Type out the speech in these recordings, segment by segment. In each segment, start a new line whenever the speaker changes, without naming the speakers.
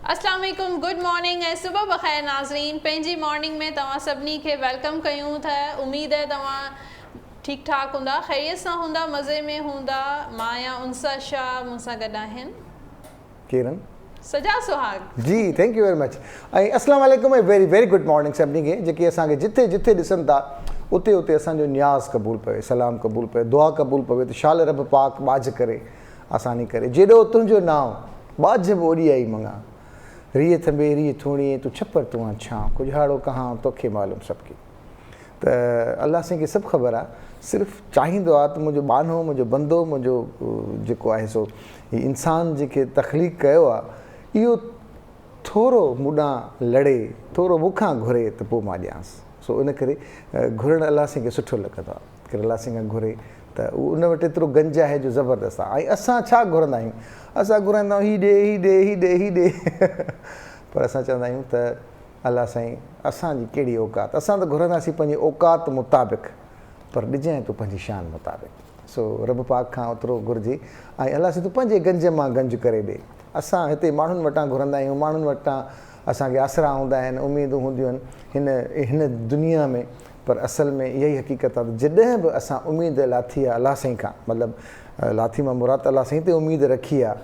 अस्सलाम वालेकुम, good morning ऐं सुबह बख़ैर नाज़रीन। पंहिंजी मॉर्निंग में तव्हां सभिनी खे वेलकम कयूं था। उमेद है तव्हां ठीक ठाक हूंदा, ख़ैरियत सां हूंदा, मज़े में हूंदा। माया उनसा शाह मूंसां गॾु आहिनि।
किरण
सजा सुहाग
जी, थैंक यू वेरी मच। ऐं अस्सलाम वालेकुम ऐं वेरी वेरी गुड मॉर्निंग सभिनी खे जेके असांखे जिथे जिथे ॾिसनि था उते उते असांजो न्याज़ क़बूल पवे, सलाम क़बूल पवे, दुआ क़बूल पवे त शाल रब पाक बाज करे आसानी करे। जेॾो तुंहिंजो नाव बाज बि ओॾी आई मंगा, रीह थंबे रीह थूणी तूं छपर तूं छां, कुझाड़ो कहां तोखे मालूम सबके। त अल्लाह साईं खे सभु ख़बर आहे, सिर्फ़ु चाहींदो आहे त मुंहिंजो बानो, मुंहिंजो बंदो, मुंहिंजो जेको आहे सो हीउ इंसान जेके तख़लीक़ कयो आहे इहो थोरो मूंॾां लड़े, थोरो मूंखां घुरे त पोइ मां ॾियांसि। सो इन करे घुरणु अल्लाह साईं खे सुठो लॻंदो आहे कि अल्लाह साईं खां घुरे त उन वटि एतिरो गंज आहे जो ज़बरदस्त आहे। ऐं असां छा घुरंदा आहियूं, असां घुराईंदा आहियूं हीउ ॾे हीउ ॾे हीउ ॾे हीउ ॾे पर असां चवंदा आहियूं त अल्लाह साईं असांजी कहिड़ी औकात, असां त घुरंदासीं पंहिंजी औकात मुताबिक़, पर ॾिजांइ तूं पंहिंजी शान मुताबिक़। सो रब पाक खां ओतिरो घुरिजे ऐं अल्लाह साईं तूं पंहिंजे गंज मां गंज करे ॾे। असां हिते माण्हुनि वटां घुरंदा आहियूं, माण्हुनि वटां असांखे आसरा हूंदा आहिनि, उमेदूं हूंदियूं आहिनि हिन दुनिया में, पर असल में इहा ई हक़ीक़त आहे त जॾहिं बि असां उमेद लाथी आहे अल्लाह साईं खां, मतिलबु लाथी मां मुराद अल्लाह साईं ते उमेद रखी आहे,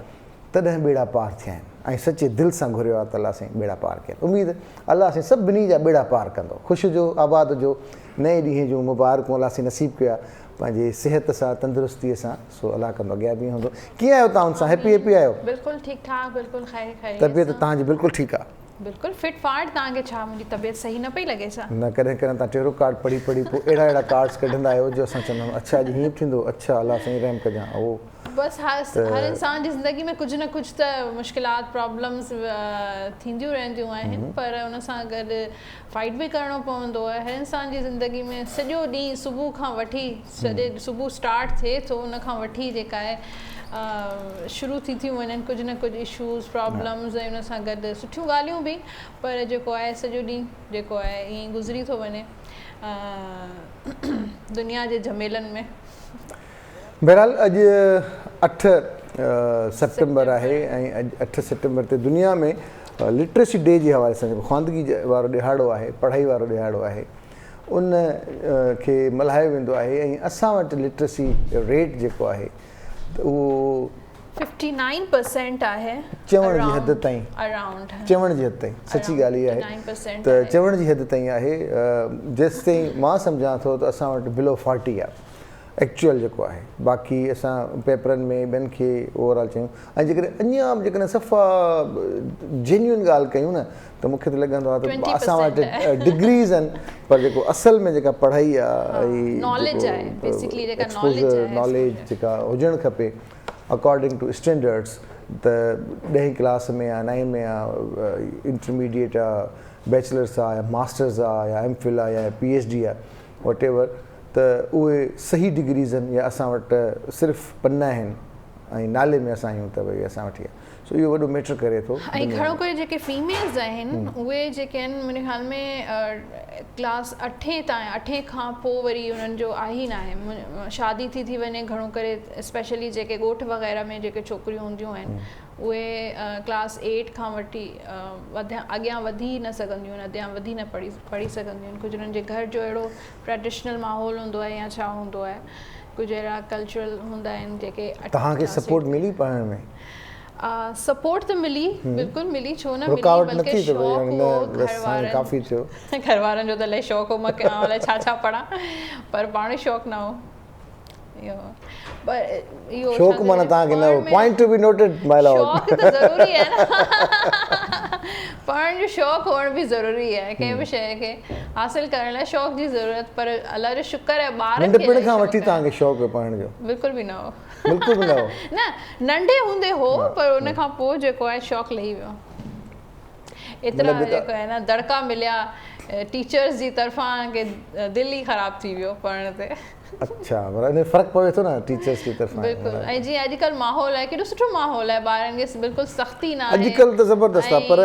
तॾहिं बेड़ा पार थिया आहिनि ऐं सचे दिलि सां घुरियो आहे त अल्लाह साईं बेड़ा पार कया। उमेद अल्लाह साईं सभिनी जा बेड़ा पार कंदो, ख़ुशि जो आबाद जो नए ॾींहं जूं मुबारकूं अल्लाह साईं नसीब कया पंहिंजे सिहत सां, तंदुरुस्तीअ सां। सो अल्लाह कंदो अॻियां बि हूंदो। कीअं आहियो तव्हां सां? हैप्पी आहियो?
बिल्कुलु ठीकु ठाक, बिल्कुलु ख़ैरियत।
तबियत तव्हांजी बिल्कुलु ठीकु आहे?
बिल्कुलु फिट फाट। तव्हांखे छा मुंहिंजी तबियत सही न पई लॻे छा?
न, कॾहिं कॾहिं तव्हां टेरो कार्ड पढ़ी पढ़ी पोइ अहिड़ा कार्ड्स कढंदा आहियो जो असां चवंदा आहियूं अच्छा अॼु हीअं थींदो, अच्छा अल्लाह साईं रहम कजां। उहो
बसि हर इंसान जी ज़िंदगी में कुझु न कुझु त मुश्किलात प्रॉब्लम्स थींदियूं रहंदियूं आहिनि, पर उन सां गॾु फाइट बि करिणो पवंदो आहे। हर इंसान जी ज़िंदगी में सॼो ॾींहुं सुबुह खां वठी सुबुह स्टार्ट थिए थो, उन खां वठी जेका आहे शुरू थी थियूं वञनि कुझु न कुझु इशूज़ प्रॉब्लम्स ऐं उन सां गॾु सुठियूं ॻाल्हियूं बि, पर जेको आहे सॼो ॾींहुं जेको आहे ईअं गुज़री थो वञे दुनिया जे झमेलनि में।
बहरहाल अॼु 8 सेप्टेम्बर आहे ऐं अॼु 8 सेप्टेम्बर ते दुनिया में लिटरेसी डे जे हवाले सां जेको ख़्वांदगी वारो ॾिहाड़ो आहे, पढ़ाई वारो ॾिहाड़ो आहे, उन खे मल्हायो वेंदो आहे। ऐं असां वटि लिटरेसी रेट जेको आहे त उहो
59% आहे,
चवण जी हद ताईं, चवण जी हद ताईं, सची ॻाल्हि इहा आहे त चवण जी हद ताईं आहे। जेसि ताईं मां सम्झां थो त असां वटि बिलो 40 आहे एक्चुअल जेको आहे, बाक़ी असां पेपरनि में ॿियनि खे ओवरऑल चयूं। ऐं जेकॾहिं अञा बि जेकॾहिं सफ़ा जेन्युइन ॻाल्हि कयूं न त मूंखे त लॻंदो आहे त असां वटि डिग्रीज़ आहिनि, पर जेको असल में जेका पढ़ाई आहे ऐं नॉलेज जेका हुजणु खपे अकॉर्डिंग टू स्टैंडर्ड्स, त 10वीं क्लास में आहे, 9 में आहे, इंटरमीडिएट आहे, बैचलर्स आहे, या मास्टर्स आहे, या MPhil आहे, या PhD आहे, वॉट एवर, त उहे सही डिग्रीज़ आहिनि या असां वटि सिर्फ़ु पना आहिनि ऐं नाले में असां आहियूं त भई असां वटि आहे। सो इहो वॾो मैटर करे थो।
ऐं घणो करे जेके फीमेल्स आहिनि उहे जेके आहिनि मुंहिंजे ख़्याल में क्लास 8 ताईं, 8 खां पोइ वरी उन्हनि जो आहे ई न आहे, शादी थी वञे घणो करे, स्पेशली जेके ॻोठ वग़ैरह में जेके छोकिरियूं हूंदियूं आहिनि उहे क्लास 8 खां वठी अॻियां वधी न सघंदियूं आहिनि, अॻियां वधी न पढ़ी सघंदियूं आहिनि। कुझु उन्हनि जे घर जो अहिड़ो ट्रेडिशनल माहौल हूंदो आहे या छा हूंदो आहे, कुझु अहिड़ा कल्चरल हूंदा आहिनि जेके। तव्हांखे
सपोर्ट मिली पढ़ण में?
सपोर्ट त मिली, बिल्कुलु मिली, छो न मिली,
बल्कि
घर वारनि जो त इलाही शौक़ु हो मां कयां अलाए छा छा पढ़ां, पर पाण शौक़ु न हो।
शौक़ु माना तव्हांखे न हो, point to be noted my lord.
शौक़ु त ज़रूरी आहे न, पढ़ण जो शौक़ु हुअण बि ज़रूरी आहे, कंहिं बि शइ खे हासिल करण लाइ शौक़ु जी ज़रूरत, पर अल्लाह जो शुक्र आहे ॿारनि खे
नंढपण खां वठी तव्हांखे शौक़ु हो पढ़ण जो?
बिल्कुलु बि न हो,
बिल्कुलु बि न हो।
न, नंढे हूंदे हो, पर उन खां पोइ जेको आहे शौक़ु लही वियो। एतिरा जेको आहे न दड़का मिलिया टीचर्स जी तरफ़ां कि दिलि ई ख़राबु थी वियो पढ़ण ते।
अच्छा, पर इन फ़र्क़ु पवे थो न टीचर्स जी तरफ़ां?
बिल्कुलु। ऐं जीअं अॼुकल्ह माहौल आहे, केॾो सुठो माहौल आहे, ॿारनि खे बिल्कुलु सख़्ती न आहे
अॼुकल्ह त ज़बरदस्त आहे, पर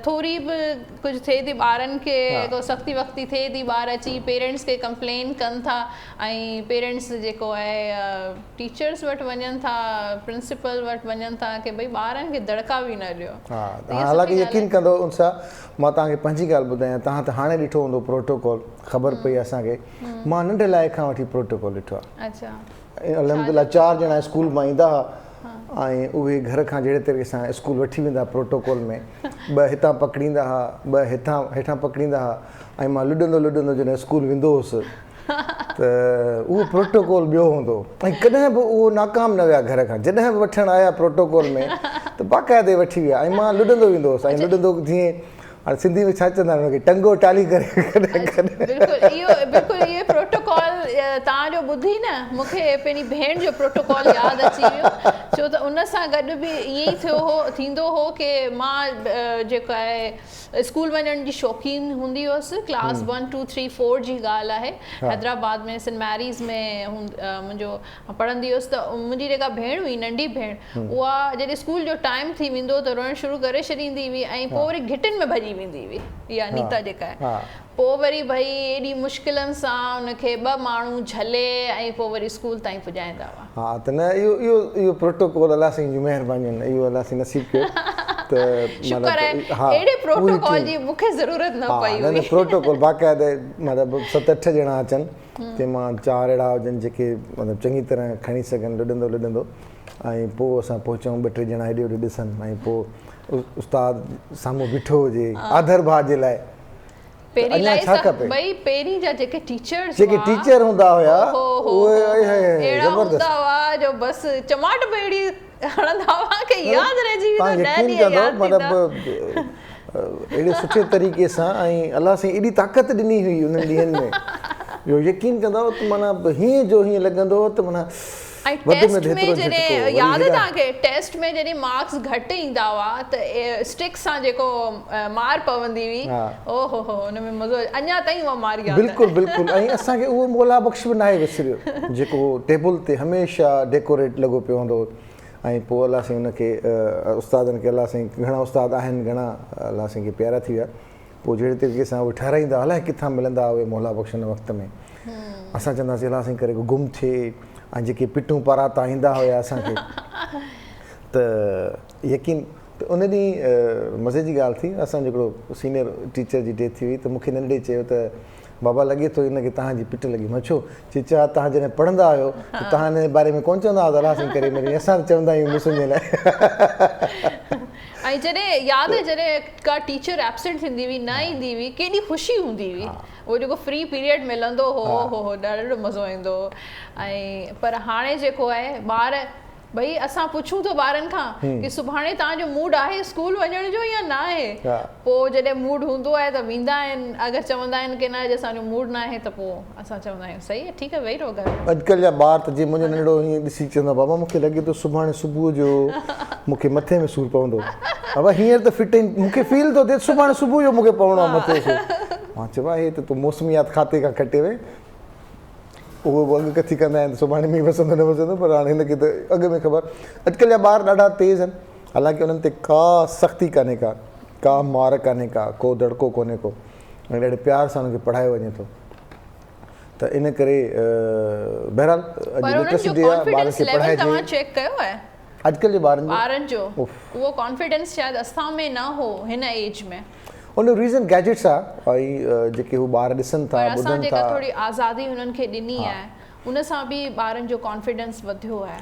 थोरी बि कुझु थिए थी ॿारनि खे को सख़्ती वख़्ती थिए थी ॿार अची पेरेंट्स खे कंप्लेन कनि था ऐं पेरेंट्स जेको आहे टीचर्स वटि वञनि था प्रिंसिपल वटि वञनि था की भई ॿारनि खे दड़का बि न ॾियो।
हालांकि यकीन कंदो उन सां मां तव्हांखे पंहिंजी ॻाल्हि ॿुधायां तव्हां त हाणे ॾिठो हूंदो प्रोटोकॉल ख़बर पई असांखे मां नंढे लाइ खां वठी प्रोटोकॉल ॾिठो आहे।
अच्छा
अलहमदिल्ला 4 ॼणा स्कूल मां ईंदा हुआ ऐं उहे घर खां जहिड़े तरीक़े सां स्कूल वठी वेंदा प्रोटोकॉल में 2 हितां पकड़ींदा हुआ 2 हेठां पकड़ींदा हुआ ऐं मां लुॾंदो जॾहिं स्कूल वेंदो हुउसि त उहो प्रोटोकॉल ॿियो हूंदो ऐं कॾहिं बि उहो नाकाम न विया घर खां जॾहिं बि वठणु आया प्रोटोकॉल में त बाक़ाइदे वठी विया ऐं मां लुॾंदो वेंदो हुउसि ऐं लुॾंदो जीअं हाणे सिंधी में छा चवंदा आहिनि हुनखे टंगो टाली करे
बिल्कुलु इहो प्रोटोकॉल तव्हांजो ॿुधी न मूंखे पंहिंजी भेण जो प्रोटोकॉल यादि अची वियो छो त उन सां गॾु बि ईअं ई थींदो हो की मां जेको आहे स्कूल वञण जी शौक़ीन हूंदी हुअसि क्लास 1 2 3 4 जी ॻाल्हि आहे हैदराबाद में सेंट मैरीज़ में मुंहिंजो पढ़ंदी हुअसि त मुंहिंजी जेका भेण हुई नंढी भेण उहा जॾहिं स्कूल जो टाइम थी वेंदो त रोइणु शुरू करे छॾींदी हुई ऐं पोइ वरी घिटिन में भॼी वेंदी हुई इहा नीता जेका आहे पोइ वरी भई एॾी मुश्किलनि सां उनखे 2 माण्हू झले ऐं पोइ वरी स्कूल ताईं पुॼाईंदा हुआ।
हा त न इहो प्रोटोकॉल अलाह साईं जी महिरबानी आहिनि इहो अलाह साईं नसीब कयो त
शुक्र आहे अहिड़े प्रोटोकॉल जी मूंखे ज़रूरत न पई हुई।
प्रोटोकॉल बाक़ाइदे मतिलबु 7-8 ॼणा अचनि की मां 4 अहिड़ा हुजनि जेके मतिलबु चङी तरह खणी सघनि लुॾंदो ऐं पोइ असां पहुचूं 2-3 ॼणा हेॾे होॾे ॾिसनि ऐं पोइ उस्ताद साम्हूं बीठो हुजे आदर भाउ जे लाइ
पहिरीं जा जेके
टीचर हूंदा हुआ उहे
हूंदा हुआ जो बसि चमाट पेड़ी हणंदा हुआ कि यादि रहिजी वेंदो
अहिड़े सुठे तरीक़े सां ऐं अलाह साईं एॾी ताक़त ॾिनी हुई उन्हनि ॾींहंनि में इहो यकीन कंदो त माना हीअं जो हीअं लॻंदो त माना
ऐं टेस्ट में जॾहिं यादि तव्हांखे टेस्ट में जॾहिं मार्क्स घटि ईंदा हुआ त स्टिक सां जेको मार पवंदी हुई ओहो हो हुन में मज़ो अञा ताईं उहा मार यादि
बिल्कुलु ऐं असांखे उहो मौला बख़्श बि नाहे विसरियो जेको टेबल ते हमेशह डेकोरेट लॻो पियो हूंदो ऐं पोइ अलाह साईं हुनखे उस्तादनि खे अलाह साईं घणा उस्ताद आहिनि घणा अलाह साईं खे प्यारा थी विया पोइ जहिड़े तरीक़े सां उहे ठाराईंदा अलाए किथां मिलंदा उहे मौला बख़्श हिन वक़्त में असां चवंदासीं अलाह साईं करे गुम थिए ऐं जेके पिटूं पराता ईंदा हुया असांखे त यकीन त उन ॾींहुं मज़े जी ॻाल्हि थी असांजो हिकिड़ो सीनियर टीचर जी डेथ थी हुई त मूंखे नंढे चयो त बाबा लॻे थो हिनखे तव्हांजी पिट लॻी मां छो चीचा तव्हां जॾहिं पढ़ंदा हुयो त तव्हां हिन जे बारे में कोन चवंदा हुआ त अलाह साईं करे मिली असां चवंदा आहियूं मुस्लिम लाइ
ऐं जॾहिं यादि जॾहिं का टीचर एब्सेंट थींदी हुई न ईंदी हुई केॾी ख़ुशी हूंदी हुई उहो जेको फ्री पीरियड मिलंदो हो ॾाढो मज़ो ईंदो ऐं पर हाणे जेको आहे ॿार भई असां पुछूं तो ॿारनि खां कि सुभाणे तव्हांजो मूड आहे स्कूल वञण जो या न आहे पोइ जॾहिं मूड हूंदो आहे त वेंदा आहिनि अगरि चवंदा आहिनि की न अॼु असांजो मूड न आहे त पोइ असां चवंदा आहियूं सही आहे ठीकु आहे वेही रहो घर में।
अॼुकल्ह जा ॿार त जीअं मुंहिंजो नंढड़ो हीअं ॾिसी चवंदो बाबा मूंखे लॻे थो सुभाणे सुबुह जो मूंखे मथे में सूरु पवंदो बाबा हींअर त फिट आहिनि मूंखे फील थो थिए सुभाणे सुबुह जो मूंखे पवणो आहे मथे सूरु मां चवां हे त तूं मौसमियात खाते खां कटे वे उहो बि अॻु कथी कंदा आहिनि सुभाणे मींहुं वसंदो न वसंदो पर हाणे हिनखे त अॻु में ख़बर अॼुकल्ह जा ॿार ॾाढा तेज़ आहिनि हालांकि उन्हनि ते का सख़्ती कान्हे का मार कान्हे को दड़को कोन्हे को ऐं ॾाढे प्यार सां हुनखे पढ़ायो वञे थो त इन करे बहरहाल अॼुकल्ह जे
ॿारनि जो उहो कॉन्फिडेंस शायदि असां में न हो हिन एज में
उन रीज़न गैजेट्स आहे ऐं जेके हू ॿार ॾिसनि था ॿुधनि था
थोरी आज़ादी हुननि खे ॾिनी आहे उन सां बि ॿारनि जो कॉन्फिडेंस वधियो आहे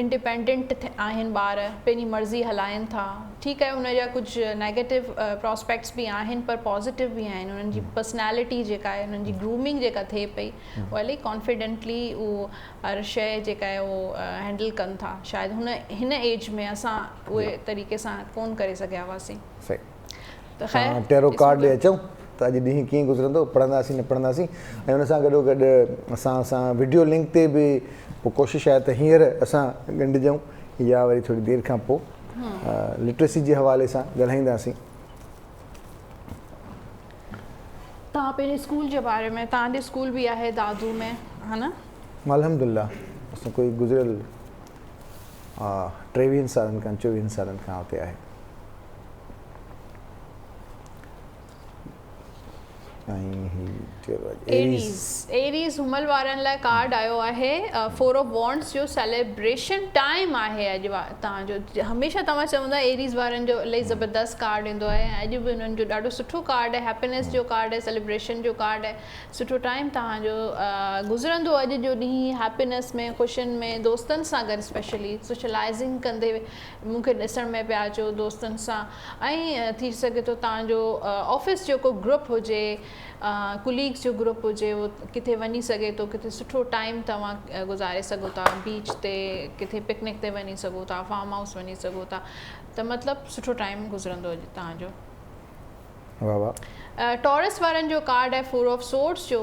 इंडिपेंडेंट आहिनि ॿार पंहिंजी मर्ज़ी हलाइनि था ठीकु आहे हुनजा कुझु नेगेटिव प्रॉस्पेक्ट्स बि आहिनि पर पॉज़िटिव बि आहिनि हुननि जी पर्सनैलिटी जेका आहे हुननि जी ग्रूमिंग जेका थिए पई उहा इलाही कॉन्फिडेंटली उहो हर शइ जेका आहे उहो हैंडल कनि था शायदि हिन एज में असां उहे तरीक़े सां कोन करे सघिया हुआसीं।
टेरो कार्ड ॾे अचूं त अॼु ॾींहुं कीअं गुज़रंदो पढ़ंदासीं न पढ़ंदासीं ऐं हुन सां गॾोगॾु असां वीडियो लिंक ते बि पोइ कोशिशि आहे त हींअर असां ॻंढिजूं या वरी थोरी देरि खां पोइ लिटरेसी जे हवाले सां ॻाल्हाईंदासीं।
तव्हां पंहिंजे स्कूल जे बारे में तव्हांजे स्कूल बि आहे दादू में हा न
अल्हम्दुलिल्लाह असां कोई गुज़िरियल 23 सालनि खां 24 सालनि खां हुते आहे
एरीज़ हुमल वारनि लाइ कार्ड आयो आहे 4 ऑफ वॉन्ड्स जो सेलिब्रेशन टाइम आहे अॼु तव्हांजो। हमेशह तव्हां चवंदा एरीज़ वारनि जो इलाही ज़बरदस्त कार्ड ईंदो आहे ऐं अॼु बि उन्हनि जो ॾाढो सुठो कार्ड आहे, हैप्पीनेस जो कार्ड आहे, सेलिब्रेशन जो कार्ड आहे। सुठो टाइम तव्हांजो गुज़रंदो अॼु जो ॾींहुं हैप्पीनेस में, ख़ुशियुनि में, दोस्तनि सां गॾु स्पेशली सोशलाइज़िंग कंदे मूंखे ॾिसण में पिया अचो दोस्तनि सां। ऐं थी सघे थो तव्हांजो ऑफिस जो को ग्रुप हुजे, कुलीग्स जो ग्रुप हुजे, उहो किथे वञी सघे थो, किथे सुठो टाइम तव्हां गुज़ारे सघो था, बीच ते किथे पिकनिक ते वञी सघो था, फार्म हाउस वञी सघो था, त मतिलबु सुठो टाइम गुज़रंदो अॼु तव्हांजो।
वाह वाह।
टॉरस वारनि जो कार्ड आहे 4 ऑफ सोर्ड्स जो।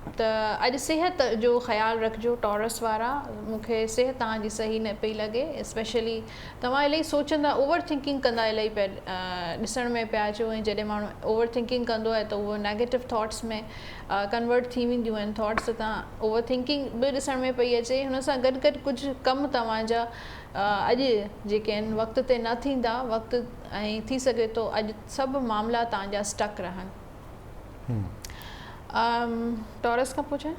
त अॼु सिहत जो ख़्यालु रखिजो टॉरस वारा। मूंखे सिहत तव्हांजी सही न पई लॻे, स्पेशली तव्हां इलाही सोचंदा, ओवर थिंकिंग कंदा इलाही पिया ॾिसण में पिया अचो। ऐं जॾहिं माण्हू ओवर थिंकिंग कंदो आहे त उहो नेगेटिव थॉट्स में कन्वर्ट थी वेंदियूं आहिनि थॉट्स। त तव्हां ओवर थिंकिंग बि ॾिसण में पई अचे। हुन सां गॾु गॾु कुझु कम तव्हांजा अॼु जेके आहिनि वक़्त ते न थींदा वक़्तु, ऐं थी सघे थो अॼु सभु मामला तव्हांजा स्टक रहनि। टॉरस खां पुछां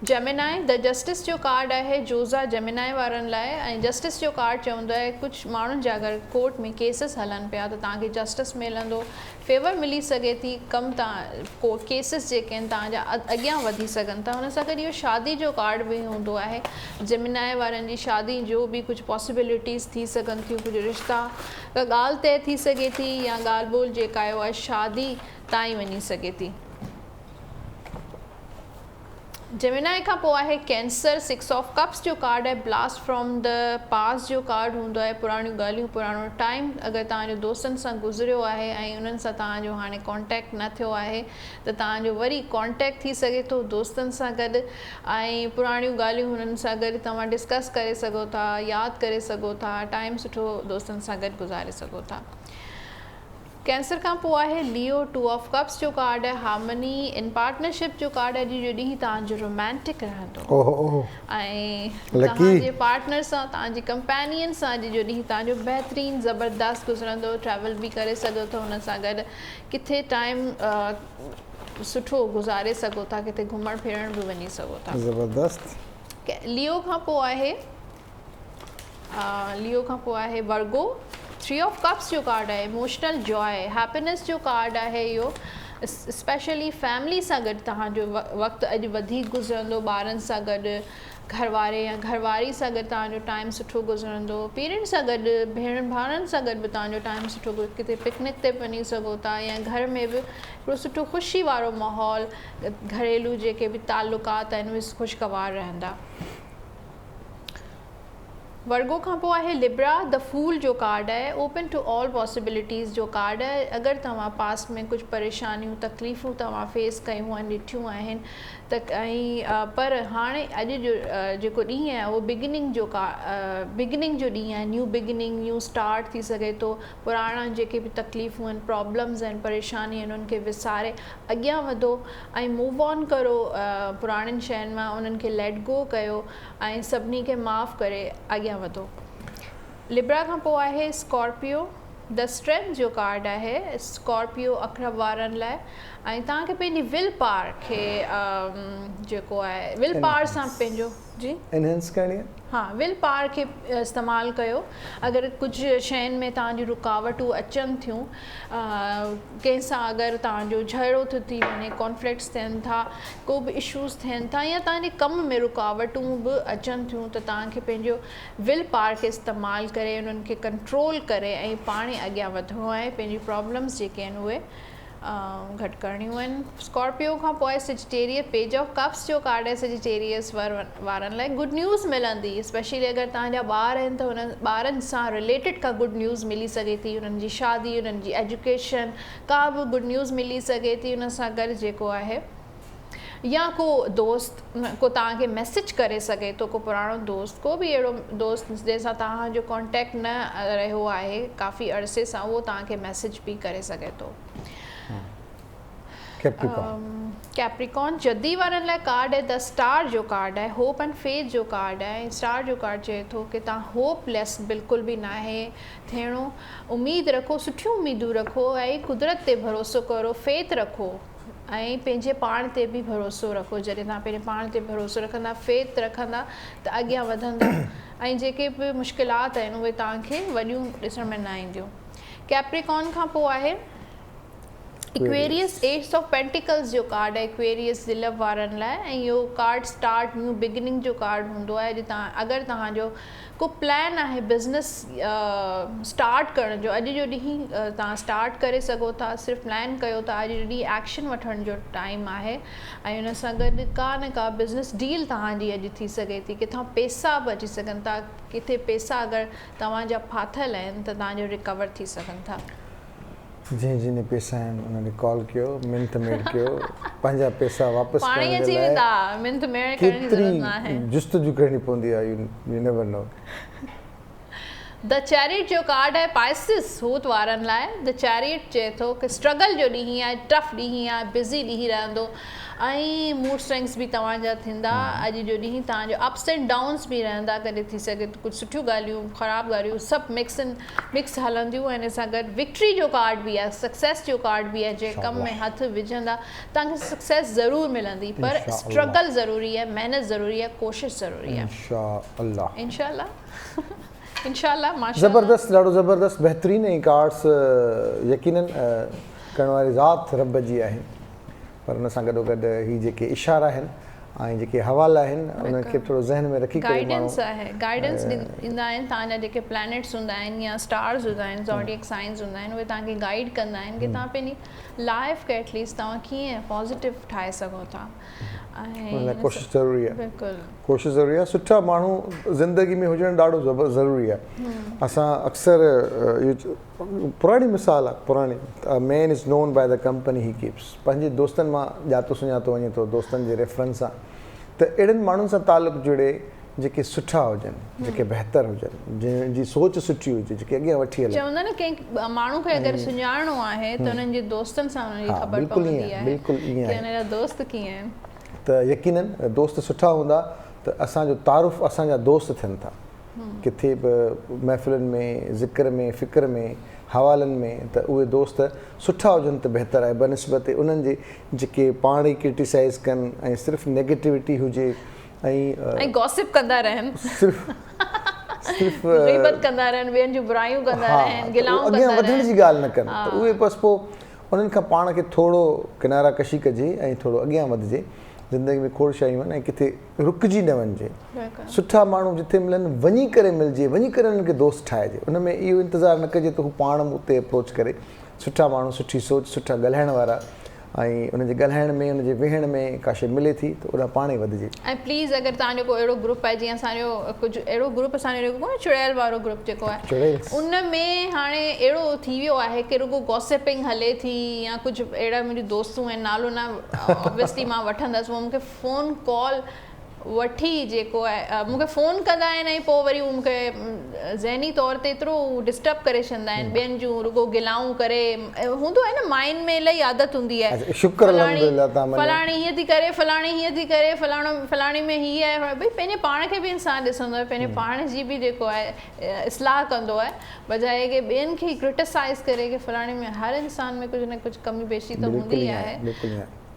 जेमिनाई द जस्टिस जो कार्ड आहे जोज़ा जेमिनाई वारनि लाइ। ऐं जस्टिस जो कार्ड चवंदो आहे कुझु माण्हुनि जा अगरि कोर्ट में केसिस हलनि पिया त तव्हांखे जस्टिस मिलंदो, फेवर मिली सघे थी, कमु तव्हां केसिस जेके आहिनि तव्हांजा अॻियां वधी सघनि था। हुन सां गॾु इहो शादी जो कार्ड बि हूंदो आहे। जेमिनाई वारनि जी शादी जो बि कुझु पॉसिबिलिटीज़ थी सघनि थियूं, कुझु रिश्ता का ॻाल्हि तइ थी सघे थी, या ॻाल्हि ॿोल जेका आहे शादी ताईं वञी सघे थी। जेमिनाई खां पोइ आहे कैंसर 6 ऑफ कप्स जो कार्ड आहे ब्लास्ट फ्रॉम द पास्ट जो कार्ड हूंदो आहे। पुराणियूं ॻाल्हियूं, पुराणो टाइम अगरि तव्हांजो दोस्तनि सां गुज़रियो आहे ऐं उन्हनि सां तव्हांजो हाणे कॉन्टेक्ट न थियो आहे त तव्हांजो वरी कॉन्टेक्ट थी सघे थो दोस्तनि सां गॾु। ऐं पुराणियूं ॻाल्हियूं हुननि सां गॾु तव्हां डिस्कस करे सघो था, यादि करे सघो था, टाइम सुठो दोस्तनि सां गॾु गुज़ारे सघो था। कैंसर खां पोइ आहे लियो 2 ऑफ कप्स जो कार्ड आहे हार्मनी इन पार्टनरशिप जो कार्ड आहे। अॼु जो ॾींहुं तव्हांजो रोमांटिक रहंदो ऐं तव्हांजे पार्टनर सां, तव्हांजी कंपेनियन सां अॼु जो ॾींहुं तव्हांजो बहितरीनु ज़बरदस्त गुज़रंदो। ट्रैवल बि करे सघो था, हुन सां गॾु किथे टाइम सुठो गुज़ारे सघो था, किथे घुमण फिरण बि वञी सघो था। ज़बरदस्त। लियो खां पोइ आहे वर्गो 3 ऑफ कप्स जो कार्ड आहे इमोशनल जॉय हैप्पीनेस जो कार्ड आहे। इहो स्पेशली फैमिली सां गॾु तव्हांजो वक़्तु अॼु वधीक गुज़रंदो, ॿारनि सां गॾु, घरवारे या घरवारी सां गॾु तव्हांजो टाइम सुठो गुज़रंदो, पेरेंट्स सां गॾु, भेण भाउरनि सां गॾु बि तव्हांजो टाइम सुठो, किथे पिकनिक ते वञी सघो था, या घर में बि हिकिड़ो सुठो ख़ुशी वारो माहौल, घरेलू जेके बि ताल्लुकात आहिनि उहे ख़ुशगवार रहंदा। वर्गो खां पोइ आहे लिब्रा द फूल जो कार्ड आहे ओपन टू ऑल पॉसिबिलिटीज़ जो कार्ड आहे। अगरि तव्हां पास्ट में कुझु परेशानियूं तकलीफ़ूं तव्हां फेस कयूं आहिनि, ॾिठियूं आहिनि त पर हाणे अॼु जो जेको ॾींहुं आहे उहो बिगिनिंग जो ॾींहुं आहे। न्यू बिगिनिंग, न्यू स्टार्ट थी सघे थो। पुराणा जेके बि तकलीफ़ूं आहिनि, प्रॉब्लम्स आहिनि, परेशानी आहिनि, उन्हनि खे विसारे अॻियां वधो ऐं मूव ऑन करो पुराणियुनि शयुनि मां, उन्हनि खे लेट गो कयो ऐं सभिनी खे माफ़ु करे अॻियां वधो। लिब्रा खां पोइ आहे स्कॉर्पियो द स्ट्रेंथ जो कार्ड आहे स्कॉर्पियो अखर वारनि लाइ। ऐं तव्हांखे पंहिंजी विल पावर खे जेको आहे विल पावर सां पंहिंजो जी
एनहेंस करणी आहे।
हाँ, विल पावर खे इस्तेमालु कयो। अगरि कुझु शयुनि में तव्हांजी रुकावटूं अचनि थियूं, कंहिंसां अगरि तव्हांजो झगड़ो थो थी वञे, कॉन्फ्लिक्ट्स थियनि था, को बि इशूज़ थियनि था, या तव्हांजे कम में रुकावटूं बि अचनि थियूं, त तव्हांखे पंहिंजो विल पावर खे इस्तेमालु करे उन्हनि खे कंट्रोल करे ऐं पाण अॻियां वधिणो आहे। पंहिंजी प्रॉब्लम्स जेके आहिनि उहे घटि करणियूं आहिनि। स्कॉर्पियो खां पोइ सेजिटेरियस पेज ऑफ कप्स जो कार्ड आहे सेजिटेरियस वारनि लाइ। गुड न्यूज़ मिलंदी, स्पेशली अगरि तव्हांजा ॿार आहिनि त हुननि ॿारनि सां रिलेटेड का गुड न्यूज़ मिली सघे थी। उन्हनि जी शादी, उन्हनि जी एजुकेशन, का बि गुड न्यूज़ मिली सघे थी। उन सां गॾु जेको आहे या को दोस्त को तव्हांखे मैसेज करे सघे थो, को पुराणो दोस्त, को बि अहिड़ो दोस्त जंहिंसां तव्हांजो कॉन्टेक्ट न रहियो आहे काफ़ी अरसे सां, उहो तव्हांखे मैसेज बि करे सघे थो। कैप्रिकॉन जदी वारनि लाइ कार्ड आहे द स्टार जो कार्ड आहे होप एंड फेथ जो कार्ड आहे। स्टार जो कार्ड चए थो कि तव्हां होपलेस बिल्कुलु बि न आहे थियणो, उमेद रखो, सुठियूं उमेदूं रखो ऐं कुदरत ते भरोसो करो, फेथ रखो ऐं पंहिंजे पाण ते बि भरोसो रखो। जॾहिं तव्हां पंहिंजे पाण ते भरोसो रखंदा, फेथ रखंदा त अॻियां वधंदा ऐं जेके बि मुश्किलात आहिनि उहे तव्हांखे वॾियूं ॾिसण में न ईंदियूं। कैप्रिकॉर्न खां पोइ आहे एक्वेरियस, एस ऑफ पेंटिकल्स जो कार्ड आहे एक्वेरियस दिलव वारनि लाइ, ऐं इहो कार्ड स्टार्ट न्यू बिगिनिंग जो कार्ड हूंदो आहे। अगरि तव्हांजो को प्लान आहे बिज़नेस स्टार्ट करण जो, अॼु जो ॾींहुं तव्हां स्टार्ट करे सघो था, सिर्फ़ु प्लान कयो था, अॼु जो ॾींहुं एक्शन वठण जो टाइम आहे। ऐं हुन सां गॾु का न का बिज़नेस डील तव्हांजी अॼु थी सघे थी, किथां पैसा बि अची सघनि था, किथे पैसा अगरि तव्हांजा फाथल आहिनि त तव्हांजो रिकवर थी सघनि था।
जिन पैसा आहिनि उन्हनि कॉल कयो, मिंट मेड़ कयो, पंहिंजा पैसा वापसि करण जे लाइ केतिरी जुस्तजू करणी पवंदी आहे, U never know.
The chariot जो कार्ड आहे पाइसिस हूत वारनि लाइ। द चैरिट चए थो कि स्ट्रगल जो ॾींहुं आहे, टफ ॾींहुं आहे, बिज़ी ॾींहुं रहंदो ऐं मूड स्विंग्स बि तव्हांजा थींदा। अॼु जो ॾींहुं तव्हांजो अप्स एंड डाउन्स बि रहंदा, कॾहिं थी सघे त कुझु सुठियूं ॻाल्हियूं, ख़राबु ॻाल्हियूं सभु मिक्स हलंदियूं। ऐं हिन सां गॾु विक्ट्री जो कार्ड बि आहे, सक्सेस जो कार्ड बि आहे। जे कम में हथ विझंदा तव्हांखे सक्सेस ज़रूरु मिलंदी, पर स्ट्रगल ज़रूरी आहे, महिनत ज़रूरी आहे, कोशिशि ज़रूरी आहे।
इंशाअल्लाह
इंशाअल्लाह इंशाअल्लाह माशाअल्लाह।
ज़बरदस्त, ॾाढो ज़बरदस्त, बहितरीनु। ऐं कार्ड्स यकीनन करण वारी ज़ात रब जी आहिनि, पर हुन सां गॾोगॾु ही जेके इशारा आहिनि ऐं जेके हवाला आहिनि उनखे थोरो ज़हन में रखी करे
गाइडेंस आहे, गाइडेंस ॾींदा आहिनि। तव्हांजा जेके प्लैनेट्स हूंदा आहिनि या स्टार्स हूंदा आहिनि, ज़ोडिएक साइंस हूंदा आहिनि, उहे तव्हांखे गाइड कंदा आहिनि कि तव्हां पंहिंजी लाइफ खे एटलीस्ट तव्हां कीअं पॉज़िटिव ठाहे सघो था। ऐं
कोशिशि ज़रूरी आहे,
बिल्कुलु
कोशिशि ज़रूरी आहे। सुठा माण्हू ज़िंदगी में हुजणु ॾाढो ज़रूरी आहे। असां अक्सर पुराणी मिसाल आहे, पुराणी, man is known by the company he keeps. पंहिंजे दोस्तनि मां ॼातो सुञातो वञे थो, दोस्तनि जे रेफरेंस सां। त अहिड़नि माण्हुनि सां तालुक़ु जुड़े जेके सुठा हुजनि, जेके बहितर हुजनि, जंहिंजी सोच सुठी हुजे, जेके अॻियां वठी हलनि।
चवंदा न कंहिं माण्हू खे अगरि सुञाणो आहे त हुननि जे दोस्तनि सां हुनजी ख़बर पवंदी आहे कि हुनजा दोस्त कीअं आहिनि। त
यकीनन दोस्त सुठा हूंदा त असांजो तारुफ़ असांजा दोस्त थियनि था, किथे बि महफ़िलुनि में, ज़िक्र में, फ़िक्र में, हवालनि में, त उहे दोस्त सुठा हुजनि त बहितर आहे बनिस्बत उन्हनि जे जेके पाण ई क्रिटिसाइज़ कनि ऐं सिर्फ़ु नेगेटिविटी हुजे ऐं
गॉसिप कंदा रहनि,
सिर्फ़ु
ग़ीबत कंदा रहनि, ॿियनि जूं बुरायूं कंदा रहनि, गिलाऊं कंदा रहनि,
अॻियां वधण जी ॻाल्हि न कनि। त उहे बसि पोइ उन्हनि खां पाण खे थोरो किनारा कशी कजे ऐं थोरो अॻियां वधिजे। ज़िंदगी में खोड़ शयूं आहिनि ऐं किथे रुकिजी न वञिजे। सुठा माण्हू जिथे मिलनि वञी करे मिलिजे, वञी करे उन्हनि खे दोस्त ठाहिजे। उन में इहो इंतज़ारु न कजे त हू पाण उते अप्रोच करे। सुठा माण्हू, सुठी सोच, सुठा ॻाल्हाइण वारा, ऐं उनजे ॻाल्हाइण में, उनजे वेहण में का शइ मिले थी त उन पाण ई वधिजे।
ऐं प्लीज़ अगरि तव्हांजो को अहिड़ो ग्रुप आहे, जीअं असांजो कुझु अहिड़ो ग्रुप असांजो जेको कोन्हे चुड़ैल वारो ग्रुप जेको आहे, उन में हाणे अहिड़ो थी वियो आहे कि रुगो गॉसिपिंग हले थी या कुझु अहिड़ा मुंहिंजूं दोस्तूं आहिनि, नालो न ऑब्वियसली मां वठंदसि, उहो मूंखे फ़ोन कॉल वठी जेको आहे मूंखे फ़ोन कंदा आहिनि ऐं पोइ वरी उहो मूंखे ज़हनी तौर ते एतिरो डिस्टर्ब करे छॾींदा आहिनि, ॿियनि जूं रुगो गिलाऊं करे। हूंदो आहे न, माइंड में इलाही आदत हूंदी आहे, फलाणी हीअं थी करे, फलाणी हीअं थी करे, फलाणी में हीअ आहे। भई पंहिंजे पाण खे बि इंसानु ॾिसंदो आहे, पंहिंजे पाण जी बि जेको आहे इस्लाह कंदो आहे, बजाए कि ॿियनि खे क्रिटिसाइज़ करे कि फलाणी में। हर इंसान में कुझु न कुझु कमी पेशी त हूंदी आहे,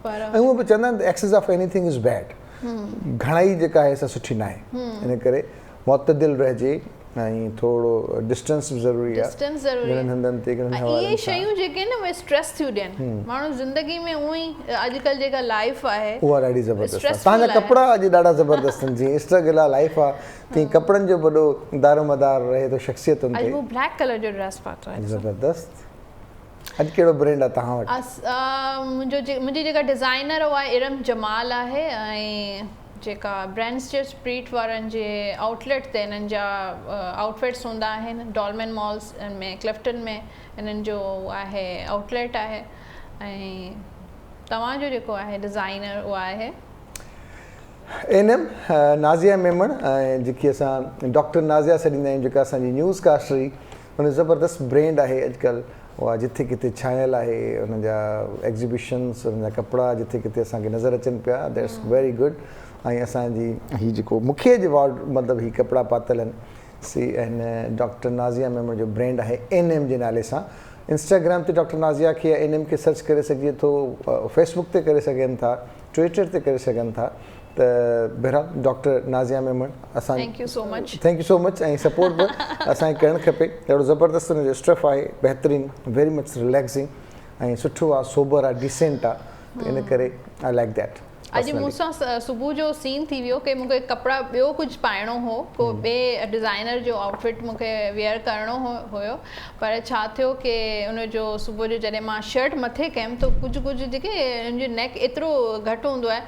पर
उहो बि चवंदा आहिनि excess of anything is bad. घणाई जेका आहे सा सुठी न आहे, इन करे मुतदिल रहिजे ऐं थोरो डिस्टेंस बि ज़रूरी आहे।
इहे शयूं जेके आहिनि न उहे स्ट्रेस थियूं ॾियनि माण्हू ज़िंदगी में। उहो ई अॼुकल्ह जेका लाइफ आहे
उहा ॾाढी ज़बरदस्त आहे। तव्हांजा कपिड़ा अॼु ॾाढा ज़बरदस्त आहिनि, जीअं स्ट्रगल आहे, लाइफ आहे, तीअं कपिड़नि जो वॾो दारोमदार रहे थो शख़्सियतुनि ते।
ब्लैक कलर जो ड्रेस पातो आहे,
ज़बरदस्त। अॼु कहिड़ो ब्रांड आहे तव्हां वटि?
मुंहिंजी जेका डिज़ाइनर उहा इरम जमाल आहे, ऐं जेका ब्रांडस्टर स्ट्रीट वारनि जे आउटलेट ते हिननि जा आउटफिट्स हूंदा आहिनि, डॉलमेन मॉल्स में, क्लिफ्टन में हिननि जो आहे आउटलेट आहे। ऐं तव्हांजो जेको आहे डिज़ाइनर उहा आहे
एनएम नाज़िया मेमण, ऐं जेकी असां डॉक्टर नाज़िया छॾींदा आहियूं, जेका असांजी न्यूज़ कास्टर हुई, हुन ज़बरदस्त ब्रांड आहे अॼुकल्ह। उहा जिथे किथे छायल आहे, हुनजा एग्ज़िबिशन्स, हुनजा कपिड़ा जिथे किथे असांखे नज़र अचनि पिया, दैट्स वेरी गुड। ऐं असांजी हीअ जेको मूंखे जे वार्ड मतिलबु हीअ कपिड़ा पातल आहिनि, सी हिन डॉक्टर नाज़िया मेमण जो ब्रांड आहे एनएम जे नाले सां। इंस्टाग्राम ते डॉक्टर नाज़िया खे इन्हनि खे सर्च करे सघिजे थो, फेसबुक ते करे सघनि था, ट्विटर ते करे सघनि था। त बहरहाल डॉक्टर नाज़िया मेमन असां
thank you so much.
Thank you so much. ऐं सपोर्ट बि असांखे करणु खपे। ॾाढो ज़बरदस्तु हुनजो स्टफ आहे, बहितरीनु, वेरी मच रिलैक्सिंग ऐं सुठो आहे, सोबर आहे, डिसेंट आहे। त इन करे आई लाइक दैट।
अॼु मूंसां सुबुह जो सीन थी वियो कि मूंखे कपिड़ा ॿियो कुझु पाइणो हो, को ॿिए डिज़ाइनर जो आउटफिट मूंखे वेयर करिणो हुयो, पर छा थियो कि उनजो सुबुह जो जॾहिं मां शर्ट मथे कयमि त कुझु जेके हुनजो नेक एतिरो घटि हूंदो आहे,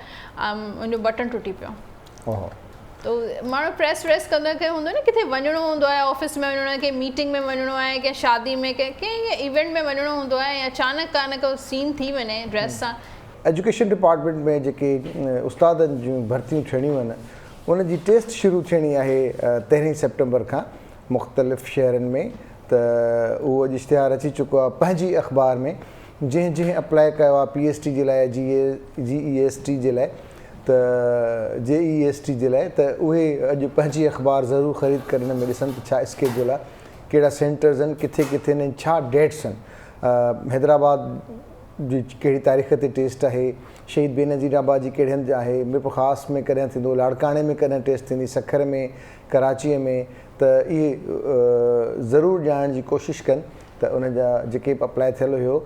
उनजो बटन टुटी पियो। तो माण्हू प्रेस व्रेस कंदो की हूंदो न, किथे वञिणो हूंदो आहे, ऑफिस में वञिणो आहे, कंहिं मीटिंग में वञिणो आहे, कंहिं शादी में, कंहिं इवेंट में वञिणो हूंदो आहे, या अचानक को सीन थी वञे ड्रेस सां। एजुकेशन
डिपार्टमेंट में जेके उस्तादनि जूं भर्तियूं थियणियूं आहिनि, उन जी टेस्ट शुरू थियणी आहे 13 सितंबर खां मुख़्तलिफ़ शहरनि में। त उहो अॼु इश्तिहार अची चुको आहे पंहिंजी अख़बार में। जंहिं अप्लाई कयो आहे PhD जे लाइ, GEST जे लाइ, त JEST जे लाइ, त उहे अॼु पंहिंजी अख़बार ज़रूरु ख़रीद करे हिन में ॾिसनि त छा स्केड्यूल आहे, कहिड़ा सेंटर्स आहिनि, किथे किथे आहिनि, छा डेट्स आहिनि। हैदराबाद जी कहिड़ी तारीख़ ते टेस्ट आहे, शहीद बेनज़ीराबाद जी कहिड़े हंधि आहे, मिरपुर ख़ासि में कॾहिं थींदो, लाड़काणे में कॾहिं टेस्ट थींदी, सखर में, कराचीअ में। त इहे ज़रूरु ॼाणण जी कोशिशि कनि त उन जा जेके बि अप्लाई थियल हुयो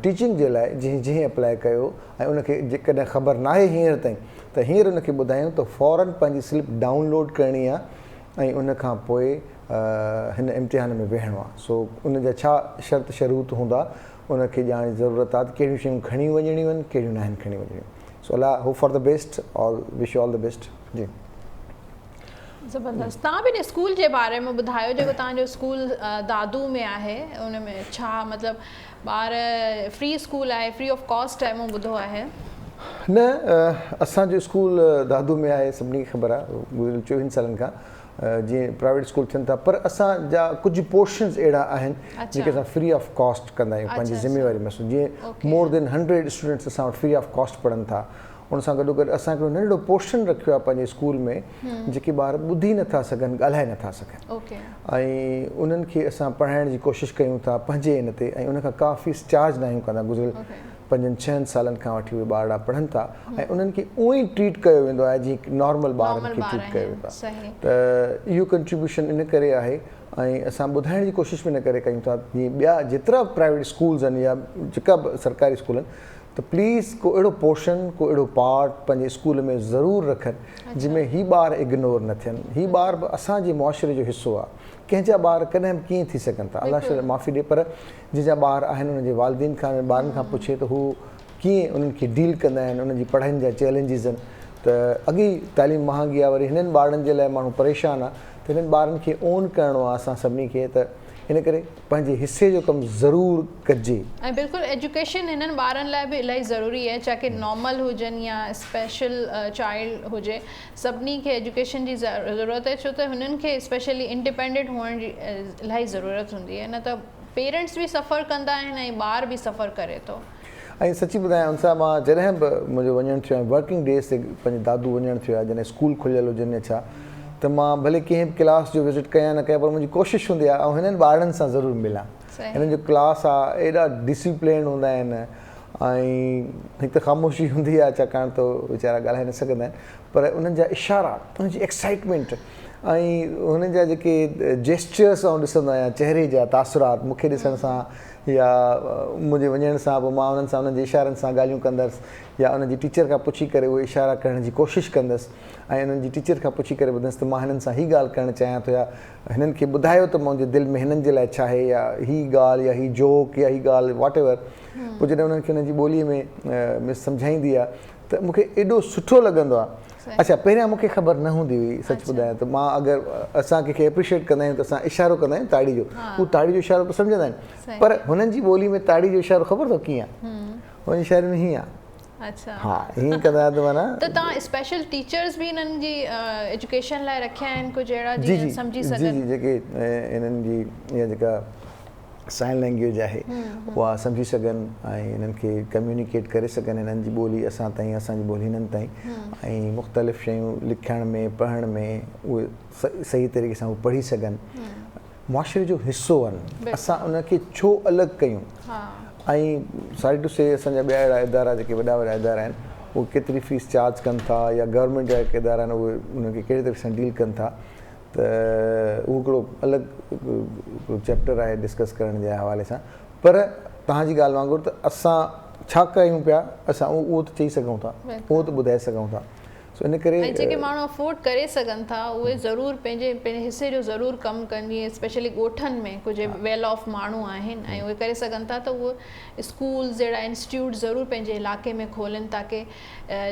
टीचिंग जे लाइ, जंहिं अप्लाई कयो ऐं उनखे जेकॾहिं ख़बर न आहे हींअर ताईं, त हींअर उनखे ॿुधायूं त फ़ौरन पंहिंजी स्लिप डाउनलोड करणी आहे ऐं उन खां पोइ हिन इम्तिहान में वेहणो आहे। सो उन जा छा शर्त शरूत हूंदा उनखे ॼाणण जी ज़रूरत आहे, त कहिड़ियूं शयूं खणी वञणियूं आहिनि, कहिड़ियूं न आहिनि खणी वञणियूं। So Allah hope for the best, all wish all the best. जी
ज़बरदस्त। तव्हां बि स्कूल जे बारे में ॿुधायो, जेको तव्हांजो स्कूल दादू में आहे, उन में छा मतिलबु ॿार फ्री स्कूल आहे, फ्री ऑफ कॉस्ट आहे, मूं ॿुधो आहे?
न, असांजो स्कूल दादू में आहे, सभिनी खे ख़बर आहे, गुज़िरियल 24 सालनि खां जीअं प्राइवेट स्कूल थियनि था, पर असांजा कुझु पोर्शन्स अहिड़ा आहिनि जेके असां फ्री ऑफ कॉस्ट कंदा आहियूं पंहिंजी ज़िम्मेवारी महसूसु। जीअं मोर देन 100 स्टूडेंट्स असां वटि फ्री ऑफ कॉस्ट पढ़नि था। उन सां गॾोगॾु असां हिकिड़ो नंढिड़ो पोर्शन रखियो आहे पंहिंजे स्कूल में, जेके ॿार ॿुधी नथा सघनि, ॻाल्हाए नथा सघनि, ऐं उन्हनि खे असां पढ़ाइण जी कोशिशि कयूं था पंहिंजे इन ते, ऐं उनखां काफ़ी चार्ज न आहियूं कंदा। गुज़िरियल 5-6 सालनि खां वठी उहे ॿार पढ़नि था ऐं उन्हनि खे उअं ई ट्रीट कयो वेंदो आहे जीअं नॉर्मल ॿारनि खे ट्रीट कयो वेंदो आहे। त इहो कंट्रीब्यूशन इन करे आहे, ऐं असां ॿुधाइण जी कोशिशि बि न करे कयूं था जीअं ॿिया जेतिरा प्राइवेट स्कूल्स आहिनि या जेका बि सरकारी स्कूल आहिनि, त प्लीज़ को अहिड़ो पोर्शन, को अहिड़ो पार्ट पंहिंजे स्कूल में ज़रूरु रखनि जंहिंमें ही ॿार इग्नोर न थियनि। ही ॿार बि असांजे मुआशिरे जो हिसो आहे। कंहिंजा ॿार कॾहिं बि कीअं थी सघनि था, अलाह शा माफ़ी ॾिए, पर जंहिंजा ॿार आहिनि उन्हनि जे वालिदैन खां, ॿारनि खां पुछे त हू कीअं उन्हनि खे डील कंदा आहिनि, उन्हनि जी पढ़ाइनि जा चैलेंजिस आहिनि। त अॻी तालीम महांगी आहे, वरी हिननि ॿारनि जे लाइ माण्हू परेशान आहे, त हिननि ॿारनि खे ओन करिणो आहे असां सभिनी खे। त इन करे पंहिंजे हिसे जो कमु ज़रूरु कजे। ऐं
बिल्कुलु एजुकेशन हिननि ॿारनि लाइ बि इलाही ज़रूरी आहे, चाहे नॉर्मल हुजनि या स्पेशल चाइल्ड हुजे, सभिनी खे एजुकेशन जी ज़रूरत आहे, छो त हुननि खे स्पेशली इंडिपेंडेंट हुअण जी इलाही ज़रूरत हूंदी आहे, न त पेरेंट्स बि सफ़र कंदा आहिनि ऐं ॿार बि सफ़र करे थो।
ऐं सची ॿुधायां, हुन सां मां जॾहिं बि मुंहिंजो वञणु थियो आहे वर्किंग डेज़ ते, पंहिंजे दादू वञणु थियो आहे, जॾहिं स्कूल खुलियल हुजनि या छा, त मां भले कंहिं बि क्लास जो विज़िट कयां न कयां, पर मुंहिंजी कोशिशि हूंदी आहे ऐं हिननि ॿारनि सां ज़रूरु मिलां। हिननि जो क्लास आहे, एॾा डिसिप्लिन हूंदा आहिनि, ऐं हिकु त ख़ामोशी हूंदी आहे छाकाणि त वीचारा ॻाल्हाए न सघंदा आहिनि, पर उन्हनि जा इशारा, उन्हनि जी एक्साइटमेंट ऐं हुननि जा जेके जेस्चर्स आउं ॾिसंदो आहियां, चहिरे जा तासुरात मूंखे ॾिसण सां या मुंहिंजे वञण सां पोइ मां उन्हनि सां उन्हनि जे इशारनि सां ॻाल्हियूं कंदसि, या उन्हनि जी टीचर खां पुछी करे उहे इशारा करण जी कोशिशि कंदसि, ऐं उन्हनि जी टीचर खां पुछी करे ॿुधंदसि त मां हिननि सां हीअ ॻाल्हि करणु चाहियां थो, या हिननि खे ॿुधायो त मुंहिंजे दिलि में हिननि जे लाइ छा आहे, या हीअ ॻाल्हि या हीअ जोक या हीअ ॻाल्हि वॉट एवर। पोइ जॾहिं उन्हनि खे उन्हनि जी ॿोलीअ में सम्झाईंदी आहे त मूंखे एॾो सुठो लॻंदो आहे। अच्छा, पहिरियां मूंखे ख़बर न हूंदी हुई, सच ॿुधायां त मां अगरि असां कंहिंखे एप्रिशिएट कंदा आहियूं त असां इशारो कंदा आहियूं ताड़ी जो, हू ताड़ी जो इशारो त सम्झंदा आहिनि, पर हुननि जी ॿोली में ताड़ी जो इशारो ख़बर अथव कीअं आहे, हुन इशारे में हीअं आहे। अच्छा, हा, हीअं कंदा त माना। त तव्हां स्पेशल टीचर्स बि हिननि जी एजुकेशन लाइ रखिया आहिनि कुझु अहिड़ा जीअं सम्झी सघनि? जी, जेके हिननि जी इहा जेका साइन लैंग्वेज आहे उहा सम्झी सघनि ऐं हिननि खे कम्यूनिकेट करे सघनि, हिननि जी ॿोली असां ताईं, असांजी ॿोली हिननि ताईं, ऐं मुख़्तलिफ़ शयूं लिखण में, पढ़ण में उहे सही तरीक़े सां उहे पढ़ी सघनि। मुआशरे जो हिस्सो आहिनि, असां उनखे छो अलॻि कयूं? ऐं सॉरी टू से असांजा ॿिया अहिड़ा इदारा जेके वॾा वॾा इदारा आहिनि उहे केतिरी फीस चार्ज कनि था, या गवर्नमेंट जा जेके इदारा आहिनि उहे उनखे कहिड़े तरीक़े सां डील कनि था, त उहो हिकिड़ो अलॻि चैप्टर आहे डिस्कस करण जे हवाले सां। पर तव्हांजी ॻाल्हि वांगुरु त असां छा कयूं पिया, असां उहो त चई सघूं था, उहो त ॿुधाए सघूं था। सो इन करे
जेके माण्हू अफोर्ड करे सघनि था उहे ज़रूरु पंहिंजे हिसे जो ज़रूरु कमु कनि। जीअं स्पेशली ॻोठनि में कुझु वेल ऑफ माण्हू आहिनि ऐं उहे करे सघनि था, त उहे स्कूल्स जहिड़ा इंस्टीट्यूट ज़रूरु पंहिंजे इलाइक़े में खोलनि, ताकी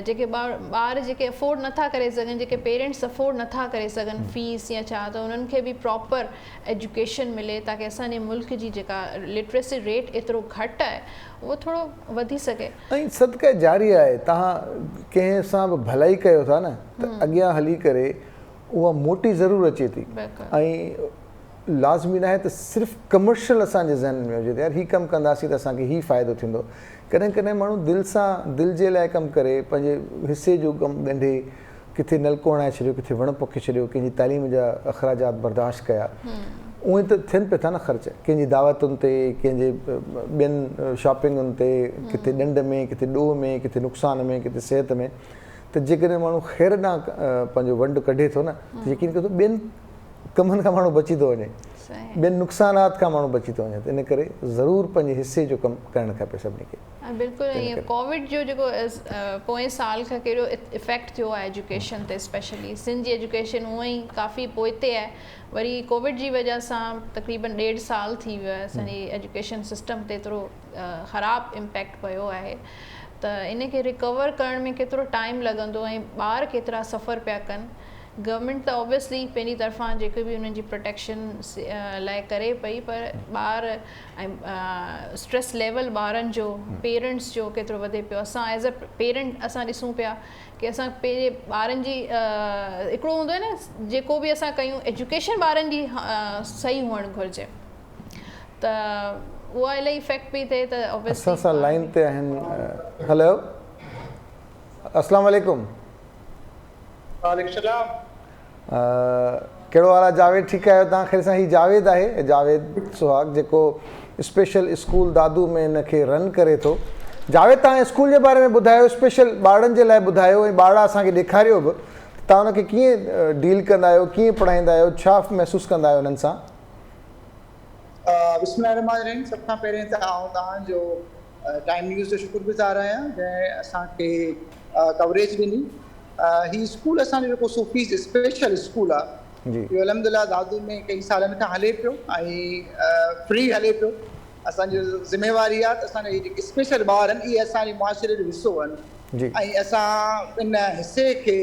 जेके ॿार जेके अफोर्ड नथा करे सघनि, जेके पेरेंट्स अफोर्ड नथा करे सघनि फीस या छा, त उन्हनि खे बि प्रॉपर एजुकेशन मिले, ताकी असांजे मुल्क जी जेका लिटरेसी रेट एतिरो घटि आहे उहो थोरो वधी सघे।
ऐं सदका जारी आहे, तव्हां कंहिं सां बि भलाई कयो था न त अॻियां हली करे उहा मोटी ज़रूरु अचे थी। ऐं लाज़मी न आहे त सिर्फ़ु कमर्शियल असांजे ज़हन में हुजे त यार हीउ कमु कंदासीं त असांखे हीउ फ़ाइदो थींदो। कॾहिं कॾहिं माण्हू दिलि सां दिलि जे लाइ कमु करे, पंहिंजे हिसे जो कमु ॻंढे, किथे नलको हणाए छॾियो, किथे वण पोखे छॾियो, कंहिंजी तालीम जा अख़राजात बर्दाश्त कया, उहे त थियनि पिया था न ख़र्च, कंहिंजी दावतुनि ते, कंहिंजे ॿियनि शॉपिंगुनि ते, किथे ॾंड में, किथे ॾोह में, किथे नुक़सान में, किथे सिहत में। त जेकॾहिं माण्हू ख़ैर ॾांहुं पंहिंजो वंड कढे थो न, त यकीन कयो ॿियनि कमनि खां माण्हू बची थो वञे, ॿियनि नुक़सानात खां माण्हू बची थो वञे। त इन करे ज़रूरु पंहिंजे हिसे जो कमु करणु खपे सभिनी खे।
बिल्कुलु। ईअं कोविड जो जेको पोएं साल खां कहिड़ो इफेक्ट थियो आहे एजुकेशन ते, स्पेशली सिंध जी एजुकेशन हूअं ई काफ़ी पोइते आहे। वरी कोविड जी वजह सां तक़रीबन 1.5 साल थी वियो आहे, असांजी एजुकेशन सिस्टम ते एतिरो ख़राबु इम्पैक्ट पियो आहे, त इन खे रिकवर करण में केतिरो टाइम लॻंदो ऐं ॿार केतिरा सफ़र पिया कनि। गवर्नमेंट त ऑब्वियसली पंहिंजी तरफ़ां जेके बि उन्हनि जी प्रोटेक्शन लाइ करे पई, पर ॿार ऐं स्ट्रेस लेवल ॿारनि जो, पेरेंट्स जो केतिरो वधे पियो। असां एज़ अ पेरेंट असां ॾिसूं पिया की असां पंहिंजे ॿारनि जी हिकिड़ो हूंदो आहे न, जेको बि असां कयूं एजुकेशन ॿारनि जी सही हुअणु घुरिजे, त उहा इलाही इफेक्ट पई थिए। त ऑब्वियसली
असां सां लाइन ते आहिनि। हेलो, अस्सलाम वालेकुम।
वालेकुम सलाम।
कहिड़ो हाल आहे जावेद? ठीकु आहियो तव्हां? ख़ैर सां हीउ जावेद आहे, जावेद सुहाग, जेको स्पेशल स्कूल दादू में हिनखे रन करे थो। जावेद, तव्हां स्कूल जे बारे में ॿुधायो, स्पेशल ॿारनि जे लाइ ॿुधायो, ऐं ॿार असांखे ॾेखारियो बि, तव्हां हुनखे कीअं डील कंदा आहियो, कीअं पढ़ाईंदा आहियो, छा महसूसु कंदा आहियो हुननि सां?
बिस्मिल्लाहिर्रहमानिर्रहीम। सभ खां पहिरियों त आउं तव्हांजो टाइम न्यूज़ जो शुक्रगुज़ार आहियां जंहिं असांखे कवरेज ॾिनी। ही स्कूल असांजो जेको सूफ़ीज़ स्पेशल स्कूल आहे, इहो अलहमदिल्ला दादू में कई सालनि खां हले पियो ऐं फ्री हले पियो। असांजी ज़िम्मेवारी आहे त असांजा जेके स्पेशल ॿार आहिनि इहे असांजे मुआशिरे जो हिसो आहिनि, ऐं असां इन हिसे खे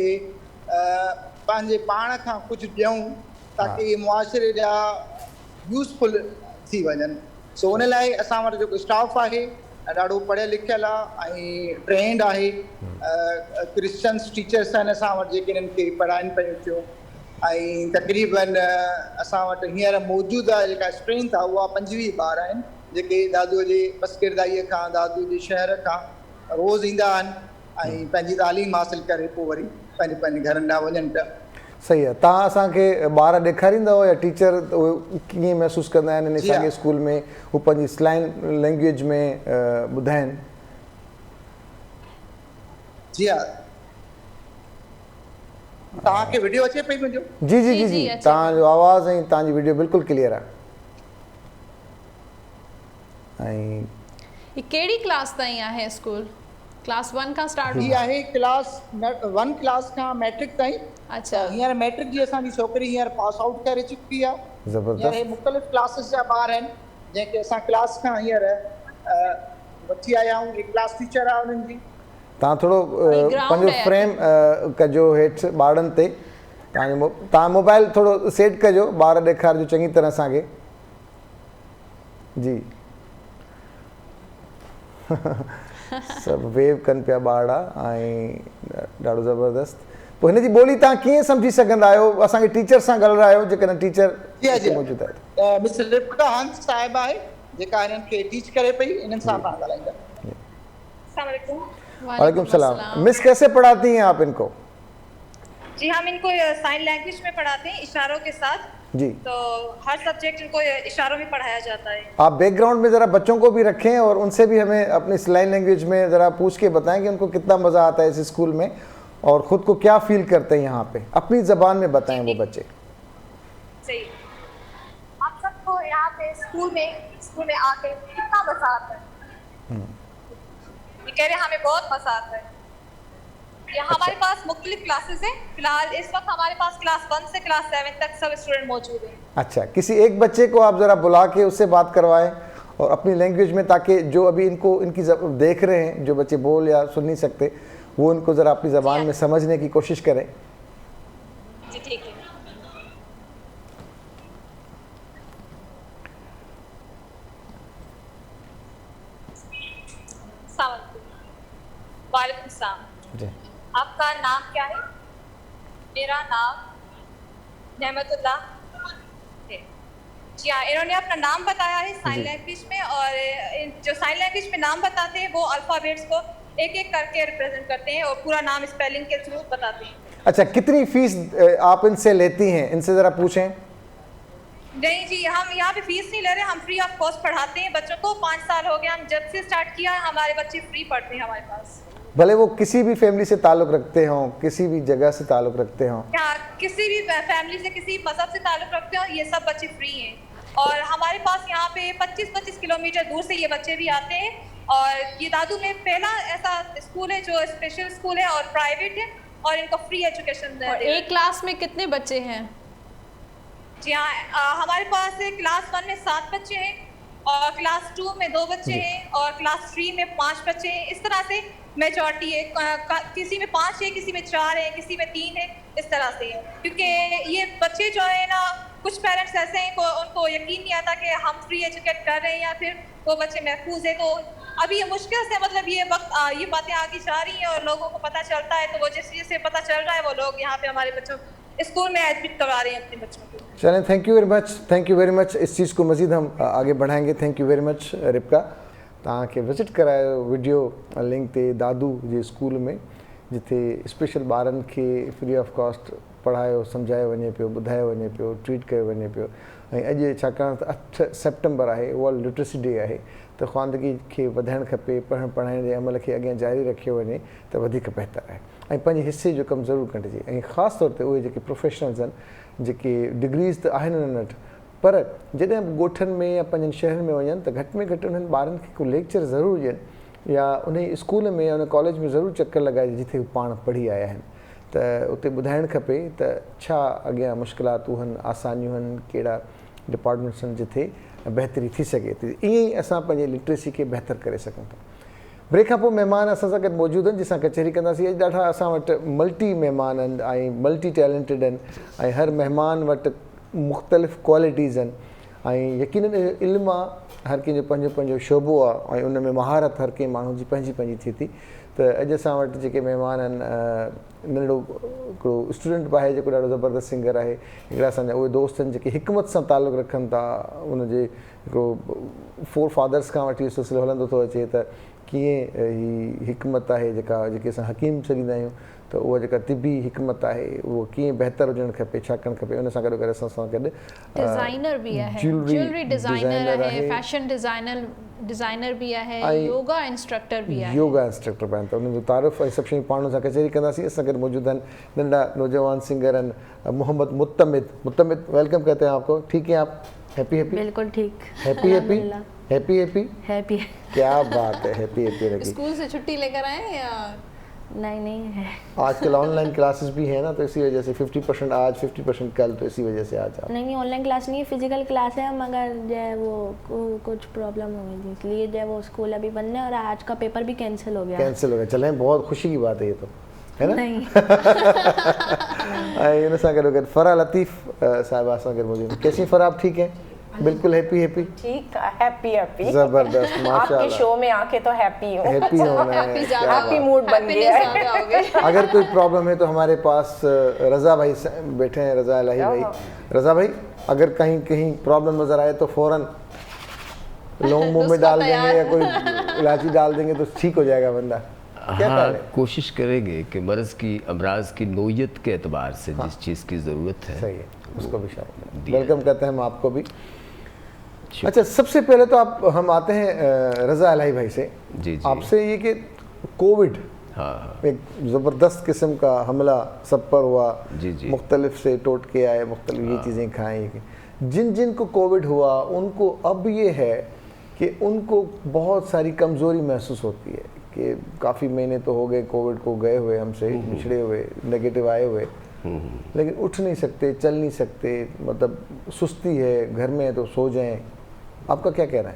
पंहिंजे पाण खां कुझु ॾियूं ताकी मुआशिरे जा यूज़फुल थी वञनि। सो उन लाइ असां वटि जेको स्टाफ आहे ॾाढो पढ़ियल लिखियल आहे ऐं ट्रेंड आहे। क्रिश्चन्स टीचर्स आहिनि असां वटि जेके हिननि खे पढ़ाइनि पियूं थियूं, ऐं तक़रीबन असां वटि हींअर मौजूदा जेका स्ट्रेंथ आहे उहा 25 ॿार आहिनि जेके दादूअ जे बसकिरदाईअ खां, दादू जे शहर खां रोज़ ईंदा आहिनि ऐं पंहिंजी तालीम हासिलु करे पोइ वरी पंहिंजे पंहिंजे घरनि ॾांहुं वञनि पिया।
सही आहे। तव्हां असांखे ॿार ॾेखारींदव या टीचर उहे कीअं महसूसु कंदा आहिनि इन असांजे स्कूल में, हू पंहिंजी स्लैंग लैंग्वेज में ॿुधाइनि?
जी हा। तव्हांखे वीडियो अचे पई मुंहिंजो?
जी जी जी जी, तव्हांजो आवाज़ ऐं तव्हांजी वीडियो बिल्कुलु क्लियर आहे। ऐं
ही कहिड़ी क्लास ताईं आहे स्कूल? क्लास 1 खां स्टार्ट?
ही आहे क्लास 1 क्लास खां मैट्रिक ताईं।
अच्छा।
हींअर मैट्रिक जी असांजी छोकिरी हींअर पास आउट करे चुकी आहे।
ज़बरदस्त।
हींअर मुख़्तलिफ़ क्लासिस जा ॿार आहिनि जंहिंखे असां क्लास खां हींअर वठी आया आहियूं। हिकु क्लास टीचर आहे उन्हनि जी।
तव्हां थोरो पंहिंजो फ्रेम कजो हेठि ॿारनि ते, तव्हां मोबाइल थोरो सेट कजो, ॿार ॾेखारिजो चङी तरह असांखे। जी सभु वेव कनि पिया ॿार ऐं ॾाढो ज़बरदस्त। पोइ हिन जी ॿोली तव्हां कीअं सम्झी सघंदा आहियो? असांखे टीचर सां ॻाल्हायो जेकॾहिं टीचर मौजूदु आहे।
मिस रिब्का हंस साहिबा आहे जेका हिननि खे टीच करे पई, इन्हनि सां पाण ॻाल्हाईंदा।
वालेकुम सलाम। मिस, कैसे पढ़ाती हैं आप इनको?
जी हम इनको साइन लैंग्वेज में पढ़ाते हैं, इशारों के साथ।
जी।
तो हर सब्जेक्ट इनको इशारों में पढ़ाया जाता है।
आप बैकग्राउंड में ज़रा बच्चों को भी रखें और उनसे भी हमें अपनी साइन लैंग्वेज में ज़रा पूछ के बताएं कि उनको कितना मज़ा आता है इस स्कूल में और ख़ुद को क्या फील करते हैं यहाँ पे, अपनी ज़बान में बताएं वो बच्चे।
सही। आप सबको यहाँ पे स्कूल में आके कितना मज़ा आता है? ये कह रहे हैं हमें बहुत मज़ा आता है। यहाँ हमारे पास मुख्तलिफ क्लासेस हैं। फिलहाल इस वक्त हमारे पास क्लास 1 से क्लास 7 तक सब स्टूडेंट मौजूद हैं।
अच्छा, किसी एक बच्चे को आप ज़रा बुला के उससे बात करवाएं और अपनी लैंग्वेज में, ताकि जो अभी इनको इनकी देख रहे हैं, जो बच्चे बोल या सुन नहीं सकते, वो इनको ज़रा अपनी ज़बान में समझने की कोशिश करें।
जी ठीक है। वालेकुम सलाम।
जी।
आपका नाम क्या है? मेरा नाम नेमतुल्लाह है। जी हाँ, इन्होंने अपना नाम बताया है साइन लैंग्वेज में, और जो साइन लैंग्वेज में नाम बताते हैं वो अल्फ़ाबेट्स को एक एक करके रिप्रेजेंट करते हैं और पूरा नाम स्पेलिंग के थ्रू बताते हैं।
अच्छा, कितनी फीस आप इनसे लेती हैं, इनसे ज़रा पूछें।
नहीं जी, हम यहाँ पे फीस नहीं ले रहे, हम फ्री ऑफ कॉस्ट पढ़ाते हैं बच्चों को। 5 साल हो गए हम जब से स्टार्ट किया, हमारे बच्चे फ्री पढ़ते हैं हमारे पास।
भले वो किसी भी फैमिली से ताल्लुक़ रखते हों, किसी भी जगह से ताल्लुक़ रखते हों,
क्या किसी भी फैमिली से, किसी मजहब से ताल्लुक़ रखते हो, ये सब बच्चे फ्री हैं। और हमारे पास यहाँ पे 25-25 किलोमीटर दूर से ये बच्चे भी आते हैं। और ये दादू में पहला ऐसा स्कूल है जो स्पेशल स्कूल है और प्राइवेट है, और इनको फ्री एजुकेशन
और एक क्लास में कितने बच्चे हैं?
जी हाँ, हमारे पास क्लास 1 में 7 बच्चे हैं, और क्लास 2 में 2 बच्चे हैं, और क्लास 3 में 5 बच्चे हैं। इस तरह से मेजॉरिटी है, किसी में 5 है, किसी में 4 है, किसी में 3 है, इस तरह से है। क्योंकि ये बच्चे जो है ना, कुछ पेरेंट्स ऐसे हैं उनको यकीन नहीं आता कि हम फ्री एजुकेट कर रहे हैं या फिर वो बच्चे महफूज है। तो अभी ये मुश्किल से, मतलब ये वक्त ये बातें आगे जा रही हैं और लोगों को पता चलता है, तो वो जैसे पता चल रहा है वो लोग यहाँ पे हमारे बच्चों स्कूल में एडमिट करवा रहे हैं अपने बच्चों को।
चलें, थैंक यू वेरी मच। इस चीज़ को मज़ीद हम आगे बढ़ाएंगे। थैंक यू वेरी मच रिबका। तव्हांखे विज़िट करायो वीडियो लिंक ते दादू जे स्कूल में, जिथे स्पेशल ॿारनि खे फ्री ऑफ कॉस्ट पढ़ायो, सम्झायो वञे पियो, ॿुधायो वञे पियो, ट्रीट कयो वञे पियो। ऐं अॼु छाकाणि त 8 सेप्टेम्बर आहे, वर्ल्ड लिटरेसी डे आहे, त ख़्वानदगी खे वधाइणु खपे, पढ़ण पढ़ाइण जे अमल खे अॻियां जारी रखियो वञे त वधीक बहितर आहे। ऐं पंहिंजे हिसे जो कमु ज़रूरु कढिजे। ऐं ख़ासि तौर ते उहे जेके प्रोफेशनल्स आहिनि, जेके डिग्रीज़ त आहिनि उन्हनि वटि, पर जॾहिं बि ॻोठनि में या पंहिंजनि शहरनि में वञनि त घटि में घटि उन्हनि ॿारनि खे को लेक्चर ज़रूरु ॾियनि, या उन स्कूल में या उन कॉलेज में ज़रूरु चकर लॻाइजे जिथे पाण पढ़ी आया आहिनि। त उते ॿुधाइणु खपे त छा अॻियां मुश्किलातूं आहिनि, आसानियूं आहिनि, कहिड़ा डिपार्टमेंट्स आहिनि जिथे बहितरी थी सघे थी। ईअं ई असां पंहिंजे लिटरेसी खे बहितर करे सघूं था। ब्रेक खां पोइ महिमान असां सां गॾु मौजूदु आहिनि, जंहिंसां कचहरी कंदासीं। अॼु ॾाढा असां वटि मल्टी महिमान आहिनि ऐं मल्टी टैलेंटेड आहिनि, ऐं हर महिमान वटि मुख़्तलिफ़ क्वालिटीज़ आहिनि, ऐं यकीनन इल्मु आहे, हर कंहिंजो पंहिंजो पंहिंजो शोबो आहे, ऐं उन में महारत हर कंहिं माण्हू जी पंहिंजी पंहिंजी थिए थी। त अॼु असां वटि जेके महिमान आहिनि, नंढो हिकिड़ो स्टूडेंट बि आहे जेको ॾाढो ज़बरदस्त सिंगर आहे, हिकिड़ा असांजा उहे दोस्त आहिनि जेके हिकमत सां तालुक़ु रखनि था। उनजे हिकिड़ो 4 फादर्स खां वठी इहो सिलसिलो हलंदो थो अचे त कीअं ही हिकमत आहे जेके असां हकीम छॾींदा आहियूं, त उहा जेका तिबी हिकमत आहे उहो कीअं बहितर हुजणु खपे, छा करणु खपे। उन सां गॾु गॾु असां सां गॾु
डिज़ाइनर बि आहे, ज्वेलरी डिज़ाइनर आहे, फैशन डिज़ाइनर बि आहे, योगा इंस्ट्रक्टर बि आहे। योगा इंस्ट्रक्टर बि आहिनि, त उन्हनि जो तारीफ़ ऐं सभु शयूं पाण सां कचहरी कंदासीं। असां गॾु मौजूदु आहिनि नंढा नौजवान सिंगर आहिनि, मोहम्मद मुत्तमिद। वेलकम कहते हैं आपको। ठीक है आप? हैप्पी? बिल्कुल ठीक। हैप्पी। क्या बात है, हैप्पी। स्कूल से छुट्टी लेकर आए या
नहीं है?
आजकल ऑनलाइन क्लासेस भी है ना, तो इसी वजह से 50% आज 50% कल, तो इसी वजह से आज।
नहीं, ऑनलाइन क्लास नहीं है, फिजिकल क्लास है, मगर जो है वो कुछ प्रॉब्लम हो गई थी, इसलिए जो है वो स्कूल अभी बंद है और आज का पेपर भी कैंसिल हो गया।
चलें, बहुत खुशी की बात है ये तो, है ना?
नहीं।
इन सां गॾु गॾु फरा लतीफ़ साहिबा असां गॾु मौजूदु। कैसी फरा, आप ठीक है? बिल्कुल हैप्पी।
ठीक, हैप्पी
जबरदस्त, माशाल्लाह।
आपके शो में आके तो हैप्पी हूँ।
हैप्पी होना है,
हैप्पी मूड बन गया है।
अगर कोई प्रॉब्लम है तो हमारे पास रज़ा भाई बैठे हैं, रज़ा इलाही भाई। रज़ा भाई, अगर कहीं प्रॉब्लम नज़र आए तो फ़ौरन लौंग मुंह में डाल देंगे या कोई इलायची डाल देंगे तो ठीक हो जाएगा बंदा। क्या
हाँ,
ख्याल है?
कोशिश करेंगे कि मर्ज़ की अमराज की नोयत के एतबार से जिस चीज़ की ज़रूरत है
सही है, उसको भी शामिल
दिया
वेलकम कहते हैं हम आपको भी। अच्छा, सबसे पहले तो हम आते हैं रज़ा इलाही भाई से।
जी जी।
आपसे ये कि कोविड
हाँ
एक ज़बरदस्त किस्म का हमला सब पर हुआ,
जी जी।
मुख्तलिफ से टोटके आए, मुख्तलिफ ये चीज़ें खाएँ, जिन को कोविड हुआ उनको अब ये है कि उनको बहुत सारी कमज़ोरी महसूस होती है कि काफ़ी महीने तो हो गए कोविड को गए हुए, हमसे बिछड़े हुए, नेगेटिव आए हुए, लेकिन उठ नहीं सकते, चल नहीं सकते, मतलब सुस्ती है, घर में है तो सो जाएं। आपका क्या कहना है?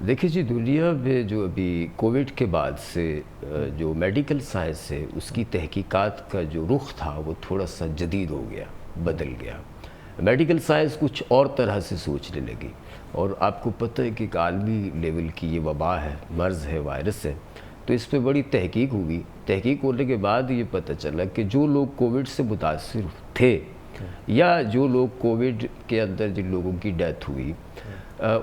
देखिए जी, दुनिया में जो अभी कोविड के बाद से जो मेडिकल साइंस है उसकी तहकीकात का जो रुख था वो थोड़ा सा जदीद हो गया, बदल गया। मेडिकल साइंस कुछ और तरह से सोचने लगी, और आपको पता है कि एक आलमी लेवल की ये वबा है, मर्ज़ है, वायरस है, तो इस पर बड़ी तहकीक हुई। तहकीक होने के बाद ये पता चला कि जो लोग कोविड से मुतासिर थे या जो लोग कोविड के अंदर जिन लोगों की डेथ हुई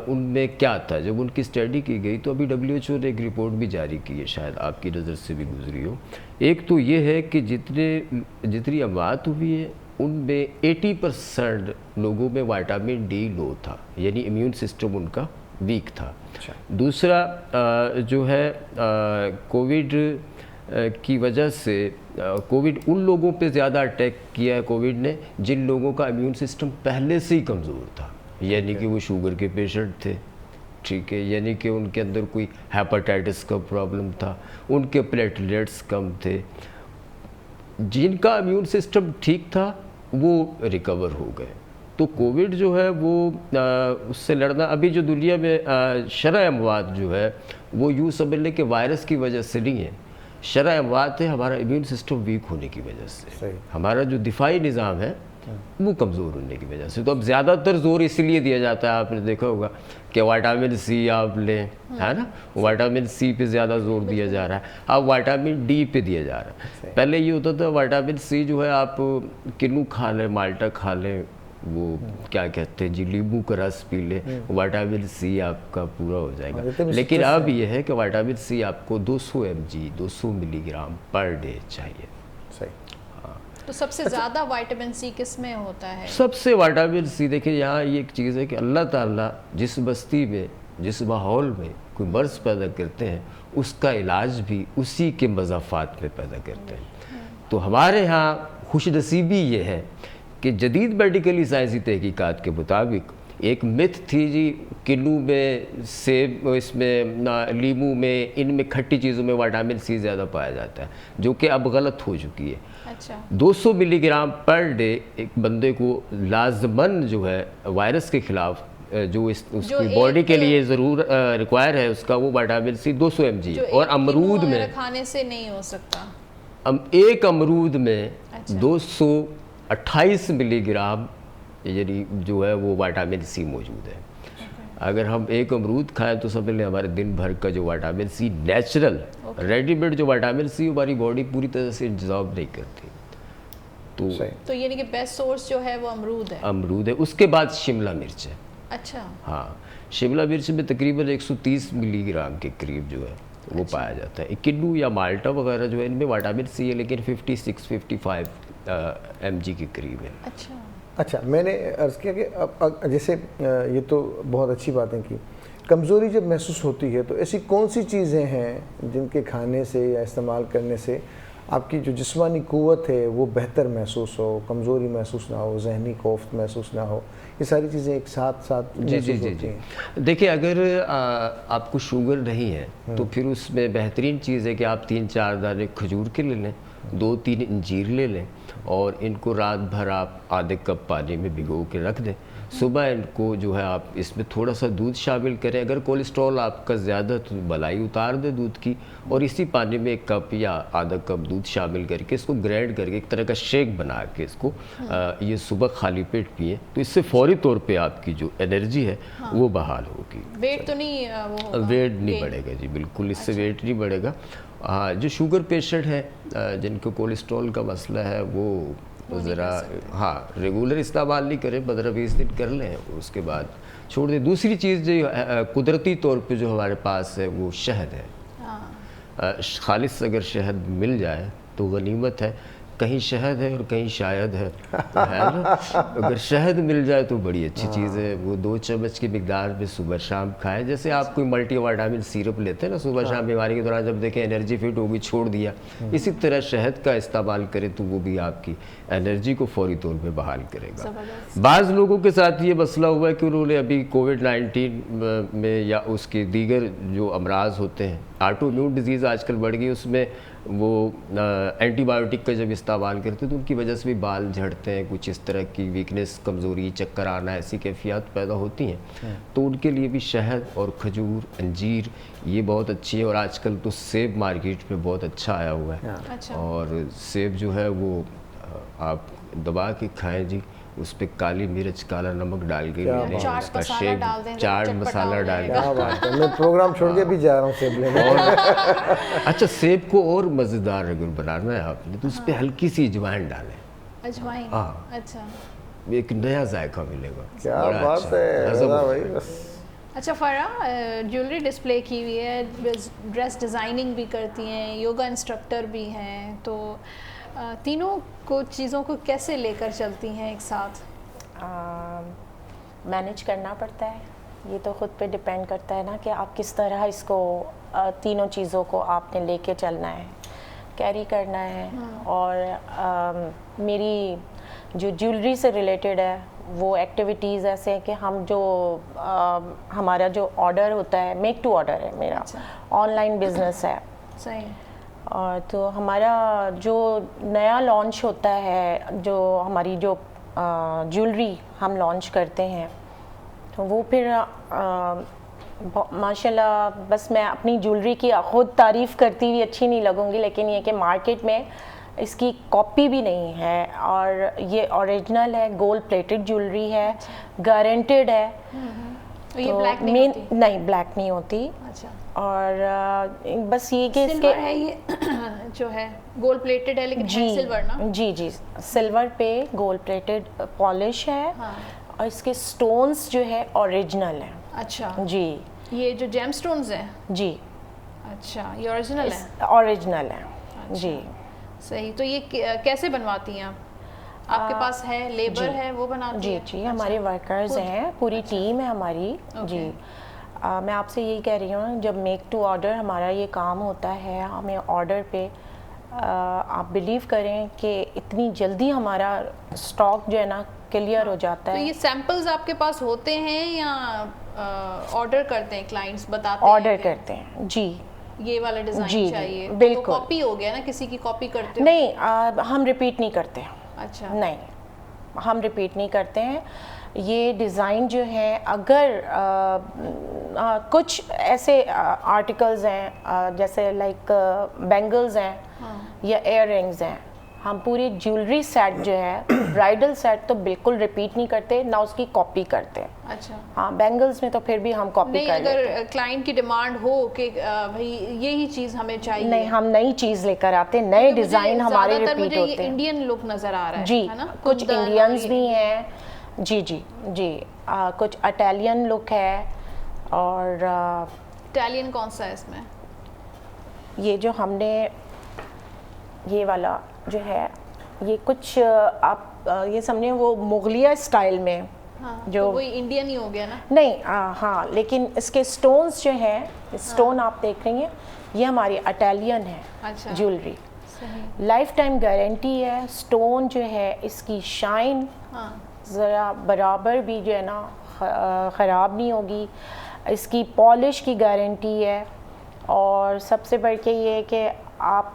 उनमें क्या था। जब उनकी स्टडी की गई तो अभी WHO ने एक रिपोर्ट भी जारी की है, शायद आपकी नज़र से भी गुजरी हो। एक तो ये है कि जितनी अमवात हुई है उनमें 80% लोगों में विटामिन डी लो था, यानी इम्यून सिस्टम उनका वीक था। दूसरा जो है कोविड की वजह से कोविड उन लोगों पे ज़्यादा अटैक किया है कोविड ने जिन लोगों का इम्यून सिस्टम पहले से ही कमज़ोर था, यानी कि वो शुगर के पेशेंट थे, ठीक है, यानी कि उनके अंदर कोई हेपेटाइटिस का प्रॉब्लम था, उनके प्लेटलेट्स कम थे। जिनका इम्यून सिस्टम ठीक था वो रिकवर हो गए। तो कोविड जो है वो उससे लड़ना, अभी जो दुनिया में शरह अमवात जो है वो यूँ समझ लें कि वायरस की वजह से नहीं है, शरह अमवात है हमारा इम्यून सिस्टम वीक होने की वजह से, हमारा जो दिफाई निज़ाम है वो कमज़ोर होने की वजह से। तो अब ज़्यादातर जोर इसलिए दिया जाता है, आपने देखा होगा कि विटामिन सी आप लें, है ना, विटामिन सी पे ज़्यादा जोर दिया जा रहा है, अब विटामिन डी पे दिया जा रहा है। पहले ये होता था विटामिन सी जो है आप किन्नू खा लें, माल्टा खा लें, वो क्या कहते हैं जी, नींबू का रस पी लें, विटामिन सी आपका पूरा हो जाएगा। लेकिन अब ये है कि विटामिन सी आपको 200 mg 200 मिलीग्राम पर डे चाहिए।
सही।
तो सबसे ज़्यादा विटामिन सी किस में होता है?
सबसे विटामिन सी, देखिए यहाँ ये एक चीज़ है कि अल्लाह ताला जिस बस्ती में, जिस माहौल में कोई मर्ज़ पैदा करते हैं उसका इलाज भी उसी के मज़ाफ़ात में पैदा करते हैं। तो हमारे यहाँ खुशनसीबी ये है कि जदीद मेडिकली साइंसी तहकीकात के मुताबिक एक मिथ थी जी, किन्नू में, सेब, इसमें लीमू में, इनमें खट्टी चीज़ों में विटामिन सी ज़्यादा पाया जाता है, जो कि अब गलत हो चुकी है।
अच्छा।
200 मिलीग्राम पर डे एक बंदे को लाजमन जो है वायरस के खिलाफ जो उसकी बॉडी के लिए ज़रूर रिक्वायर है उसका, वो विटामिन सी 200 mg। और अमरूद में
खाने से नहीं हो सकता।
एक अमरूद में 228 मिलीग्राम यानी जो है वो विटामिन सी मौजूद है। अगर हम एक अमरूद खाएं तो समझ लें हमारे दिन भर का जो विटामिन सी नेचुरल रेडीमेड जो विटामिन सी हमारी बॉडी पूरी तरह से इंतजाम नहीं करती। तो
यानी कि बेस्ट सोर्स जो है वो अमरूद है।
अमरूद है, उसके बाद शिमला मिर्च है।
अच्छा।
हाँ, शिमला मिर्च में तकरीबन 130 मिलीग्राम के करीब जो है वो पाया जाता है। किन्नू या माल्टा वगैरह जो है इनमें विटामिन सी है लेकिन 56-55 mg के करीब है।
अच्छा, मैंने अर्ज़ किया कि अब जैसे ये तो बहुत अच्छी बातें की, कमज़ोरी जब महसूस होती है तो ऐसी कौन सी चीज़ें हैं जिनके खाने से या इस्तेमाल करने से आपकी जो जिस्मानी क़ुव्वत है वो बेहतर महसूस हो, कमज़ोरी महसूस ना हो, जहनी खौफ महसूस ना हो? ये सारी चीज़ें एक साथ महसूस होती हैं।
देखिए, अगर आपको शुगर नहीं है तो फिर उसमें बेहतरीन चीज़ है कि आप 3-4 दाने खजूर के ले लें, 2-3 अंजीर ले लें और इनको रात भर आप आधे कप पानी में भिगो के रख दें। सुबह इनको जो है आप इसमें थोड़ा सा दूध शामिल करें, अगर कोलेस्ट्रॉल आपका ज़्यादा तो मलाई उतार दें दूध की, और इसी पानी में 1 कप या आधा कप दूध शामिल करके इसको ग्राइंड करके एक तरह का शेक बना के इसको ये सुबह खाली पेट पिए, तो इससे फौरी तौर पे आपकी जो एनर्जी है वो बहाल होगी।
वेट तो नहीं वो
वेट नहीं बढ़ेगा जी, बिल्कुल इससे वेट नहीं बढ़ेगा। हाँ, जो शुगर पेशेंट है जिनको कोलेस्ट्रॉल का मसला है वो ज़रा रेगुलर इस्तेमाल नहीं करें, 15-20 दिन कर लें, उसके बाद छोड़ दें। दूसरी चीज़ जो कुदरती तौर पे जो हमारे पास है वो शहद है। खालिस अगर शहद मिल जाए तो गनीमत है। कहीं शहद है और कहीं शायद है, तो है ना। अगर शहद मिल जाए तो बड़ी अच्छी चीज़ है। वो 2 चम्मच की मिकदार में सुबह शाम खाएं। जैसे आप कोई मल्टीविटामिन सिरप लेते हैं ना सुबह शाम बीमारी के दौरान, जब देखें एनर्जी फिट होगी छोड़ दिया, इसी तरह शहद का इस्तेमाल करें तो वो भी आपकी एनर्जी को फौरी तौर पे बहाल करेगा। बाज़ लोगों के साथ ये मसला हुआ है कि उन्होंने अभी कोविड-19 में या उसके दीगर जो अमराज होते हैं, ऑटो इम्यून डिजीज़ आजकल बढ़ गई, उसमें वो एंटीबायोटिक का जब इस्तेमाल करते हैं तो उनकी वजह से भी बाल झड़ते हैं, कुछ इस तरह की वीकनेस, कमज़ोरी, चक्कर आना, ऐसी कैफियत पैदा होती हैं। तो उनके लिए भी शहद और खजूर, अंजीर ये बहुत अच्छी है। और आजकल तो सेब मार्केट में बहुत अच्छा आया हुआ है।
अच्छा।
और सेब जो है वो आप दबा के खाएं जी, उस पर काली मिर्च, काला नमक डाल के मैंने
चाट
उसका
मसाला
शेक,
डाल दें,
चाट
चटपटा
मसाला
हो
डाल
जाएगा।
क्या बात है, मैं प्रोग्राम छोड़ के भी जा रहा हूँ सेब लेने।
अच्छा, सेब को और मज़ेदार अगर बनाना है आपने तो उस पर हल्की सी अजवाइन डालें,
अजवाइन।
हाँ।
अच्छा
एक नया जायका मिलेगा।
क्या
बड़ा
बात
अच्छा,
है
गज़ब
रज़ा
होगा।
भाई, बस।
अच्छा फ़रा, ज्वेलरी डिस्प्ले की हुई है, ड्रेस डिज़ाइनिंग भी करती हैं, योगा इंस्ट्रक्टर भी हैं, तो तीनों को चीज़ों को कैसे लेकर चलती हैं एक साथ?
मैनेज करना पड़ता है। ये तो ख़ुद पे डिपेंड करता है ना कि आप किस तरह इसको तीनों चीज़ों को आपने लेके चलना है, कैरी करना है। और मेरी जो ज्वेलरी से रिलेटेड है वो एक्टिविटीज़ ऐसे हैं कि हम जो हमारा जो ऑर्डर होता है, मेक टू ऑर्डर है मेरा।
अच्छा।
ऑनलाइन बिजनेस है।
सही।
और तो हमारा जो नया लॉन्च होता है, जो हमारी जो ज्वेलरी हम लॉन्च करते हैं, तो वो फिर माशाल्लाह, बस मैं अपनी ज्वेलरी की ख़ुद तारीफ़ करती हुई अच्छी नहीं लगूंगी, लेकिन ये कि मार्केट में इसकी कॉपी भी नहीं है और ये ओरिजिनल है, गोल्ड प्लेटेड ज्वेलरी है, गारंटेड है।
तो ये ब्लैक नहीं होती?
नहीं, ब्लैक नहीं होती।
अच्छा।
और बस ये कि इसके
सिल्वर है ये जो है गोल्ड प्लेटेड है, लेकिन है सिल्वर ना?
जी, सिल्वर पे गोल्ड प्लेटेड पॉलिश है।
हाँ।
और इसके स्टोन्स जो है ओरिजिनल है।
अच्छा।
जी।
ये जो जेम स्टोन्स हैं?
जी।
अच्छा, ये ओरिजिनल है?
ओरिजिनल है।
अच्छा।
जी।
सही। तो ये कैसे बनवाती हैं आप? आपके पास है लेबर है वो बनाती
जी
है?
जी,
अच्छा।
हमारे वर्कर्स हैं, पूरी टीम है हमारी। जी। मैं आपसे यही कह रही हूँ, जब मेक टू ऑर्डर हमारा ये काम होता है, हमें ऑर्डर पे आप बिलीव करें कि इतनी जल्दी हमारा स्टॉक जो है ना क्लियर हो जाता
तो
है।
ये सैंपल्स आपके पास होते हैं या ऑर्डर करते हैं, क्लाइंट्स बताते हैं?
ऑर्डर करते हैं जी।
ये वाला
जी,
डिज़ाइन
जी,
चाहिए,
बिल्कुल।
तो कॉपी हो गया ना, किसी की कॉपी करते हो?
नहीं, हम रिपीट नहीं करते।
अच्छा।
नहीं, हम रिपीट नहीं करते हैं। ये डिज़ाइन जो है, अगर कुछ ऐसे आर्टिकल्स हैं जैसे लाइक बैंगल्स हैं,
हाँ।
या इयर रिंग्स हैं, हम पूरी ज्वेलरी सेट जो है ब्राइडल सेट तो बिल्कुल रिपीट नहीं करते, ना उसकी कॉपी करते।
अच्छा।
हाँ, बैंगल्स में तो फिर भी हम कॉपी
नहीं,
कर लेते हैं।
अगर क्लाइंट की डिमांड हो कि भाई यही चीज़ हमें चाहिए,
नहीं, हम नई चीज़ लेकर आते, नए डिज़ाइन हमारे रिपीट
मुझे
होते हैं।
इंडियन लुक नज़र आ रहा है,
जी,
है ना?
कुछ
कुंदन और
इंडियंस
ये-
भी हैं। जी जी जी। कुछ इटालियन लुक है। और
इटालियन कौन सा है इसमें?
ये जो हमने ये वाला जो है, ये कुछ आप ये समझे वो मुगलिया स्टाइल में।
हाँ,
जो
तो वही इंडियन ही हो गया ना?
नहीं, हाँ, लेकिन इसके स्टोन्स जो हैं, स्टोन आप देख रही हैं, ये हमारी इटालियन है।
अच्छा।
ज्वेलरी
सही।
लाइफ टाइम गारंटी है। स्टोन जो है, इसकी शाइन
हाँ।
ज़रा बराबर भी जो है ना ख़राब नहीं होगी। इसकी पॉलिश की गारंटी है। और सबसे बढ़ के ये है कि आप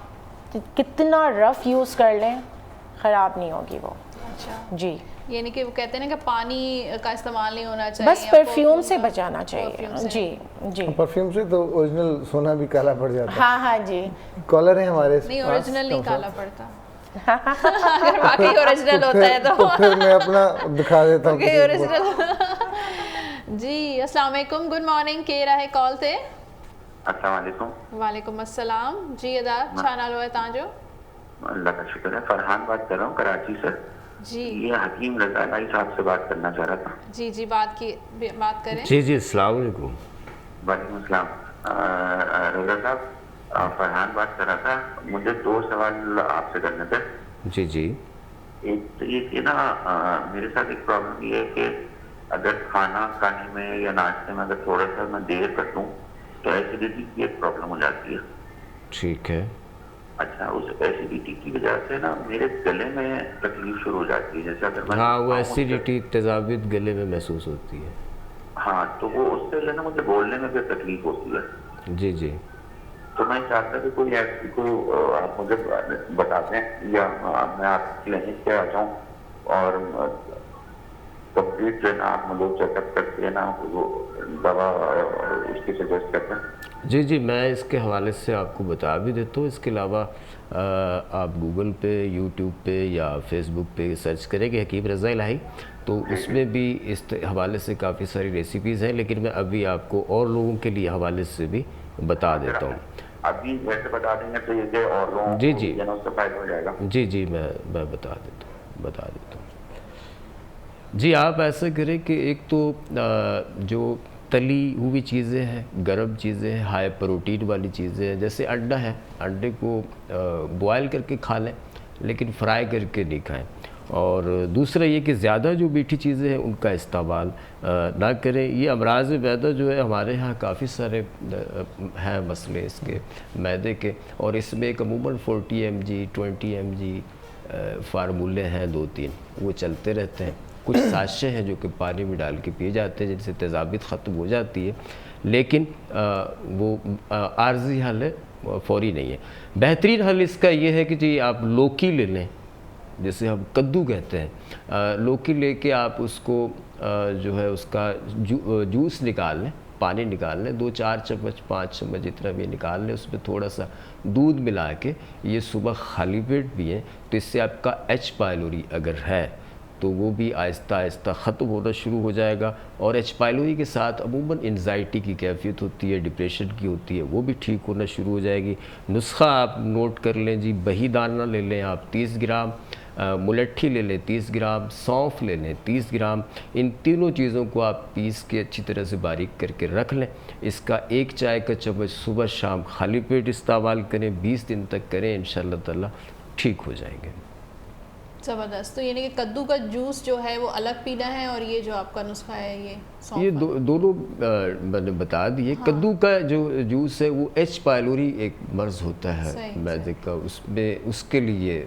कितना रफ़ यूज़ कर लें, ख़राब नहीं होगी वो।
अच्छा।
जी।
यानी कि वो कहते हैं ना कि पानी का इस्तेमाल नहीं होना चाहिए,
बस
या
परफ्यूम से
का-
बचाना चाहिए।
परफ्यूम से।
जी जी।
परफ्यूम से तो ओरिजिनल सोना भी काला पड़ जाता है।
हाँ हाँ जी।
कॉलर है हमारे
नहीं,
पास,
ओरिजिनल नहीं
कम से
काला पड़ता। अगर वाकई ओरिजिनल होता है
तो फिर मैं अपना दिखा देता हूँ
ओके,
किसी को।
ओरिजिनल। जी, अस्सलाम वालेकुम, गुड मॉर्निंग, के रहे कॉल थे?
अस्सलाम वालेकुम।
वालेकुम अस्सलाम जी। अदा छा नालो है तव्हांजो?
अल्लाह का शुक्र है, फरहान बात कर रहा हूँ कराची से।
जी
ये हकीम रजा भाई साहब से बात करना चाह रहा था।
जी जी, बात करें।
जी जी, अस्सलाम वालेकुम।
वालेकुम अस्सलाम। रजा साहब, फरहान बात कर रहा था। मुझे 2 सवाल आपसे करने थे।
जी जी।
एक तो ये कि ना मेरे साथ एक प्रॉब्लम ये है कि अगर खाना खाने में या नाश्ते में अगर थोड़ा सा मैं देर कर दूं तो एसिडिटी की एक प्रॉब्लम हो जाती है।
ठीक है।
अच्छा, उस एसिडिटी की वजह से ना मेरे गले में तकलीफ शुरू हो जाती है। जैसे अगर मैं
हाँ, वो एसिडिटी तेजाबियत गले में महसूस होती है।
हाँ, तो वो उससे जो है ना मुझे बोलने में भी तकलीफ होती है।
जी जी।
तो मैं चाहता कि कोई ऐसी को आप मुझे बता दें या मैं आपकी क्लिनिक पे आ जाऊँ और कंप्लीट जो है ना आप मुझे चेकअप करके ना वो दवा उसकी सजेस्ट करते हैं।
जी जी, मैं इसके हवाले से आपको बता भी देता हूँ। इसके अलावा आप गूगल पे, यूट्यूब पे या फेसबुक पे सर्च करेंगे हकीम रज़ा इलाही, तो उसमें भी इस हवाले से काफ़ी सारी रेसिपीज़ हैं, लेकिन मैं अभी आपको और लोगों के लिए हवाले से भी बता देता हूँ।
अभी वैसे बता देंगे तो ये और लोगों
जी
को
जी
उससे फायदा हो जाएगा।
जी जी, मैं बता देता हूँ। जी, आप ऐसा करें कि एक तो जो तली हुई चीज़ें हैं, गर्म चीज़ें हैं, हाई प्रोटीन वाली चीज़ें हैं, जैसे अंडा है, अंडे को बॉयल करके खा लें, लेकिन फ्राई करके नहीं खाएं। और दूसरा ये कि ज़्यादा जो मीठी चीज़ें हैं उनका इस्तेमाल ना करें। ये अमराज़ मैदा जो है हमारे यहाँ काफ़ी सारे हैं मसले इसके मैदे के, और इसमें एक अमूमन 40 mg 20 mg फार्मूले हैं 2-3, वो चलते रहते हैं। कुछ साशे हैं जो कि पानी में डाल के पिए जाते हैं, जिनसे तेज़ाबियत ख़त्म हो जाती है, लेकिन वो आर्जी हल है, फौरी नहीं है। बेहतरीन हल इसका ये है कि जी आप लौकी ले लें, जैसे हम कद्दू कहते हैं। लौकी लेके आप उसको जो है उसका जूस निकाल लें, पानी निकाल लें, 2-4 चम्मच 5 चम्मच जितना भी निकाल लें, उसमें थोड़ा सा दूध मिला के ये सुबह खाली पेट भी है, तो इससे आपका H पाइलोरी अगर है तो वो भी आहिस्ता आहिस्ता ख़त्म होना शुरू हो जाएगा। और H पाइलोरी के साथ अमूमन एंजाइटी की कैफियत होती है, डिप्रेशन की होती है, वो भी ठीक होना शुरू हो जाएगी। नुस्खा आप नोट कर लें जी, बही दाना ले लें आप 30 ग्राम, मुलट्ठी ले लें 30 ग्राम, सौंफ ले लें 30 ग्राम। इन तीनों चीज़ों को आप पीस के अच्छी तरह से बारीक करके रख लें। इसका 1 चाय का चम्मच सुबह शाम खाली पेट इस्तेमाल करें, 20 दिन तक करें, इंशाअल्लाह ताला ठीक हो जाएंगे।
ज़बरदस्त। तो यानी कि कद्दू का जूस जो है वो अलग पीना है, और ये जो आपका नुस्खा है ये
दोनों मैंने बता दिए। हाँ। कद्दू का जो जूस है वो H पाइलोरी एक मर्ज़ होता है मैदे का, उसमें उसके लिए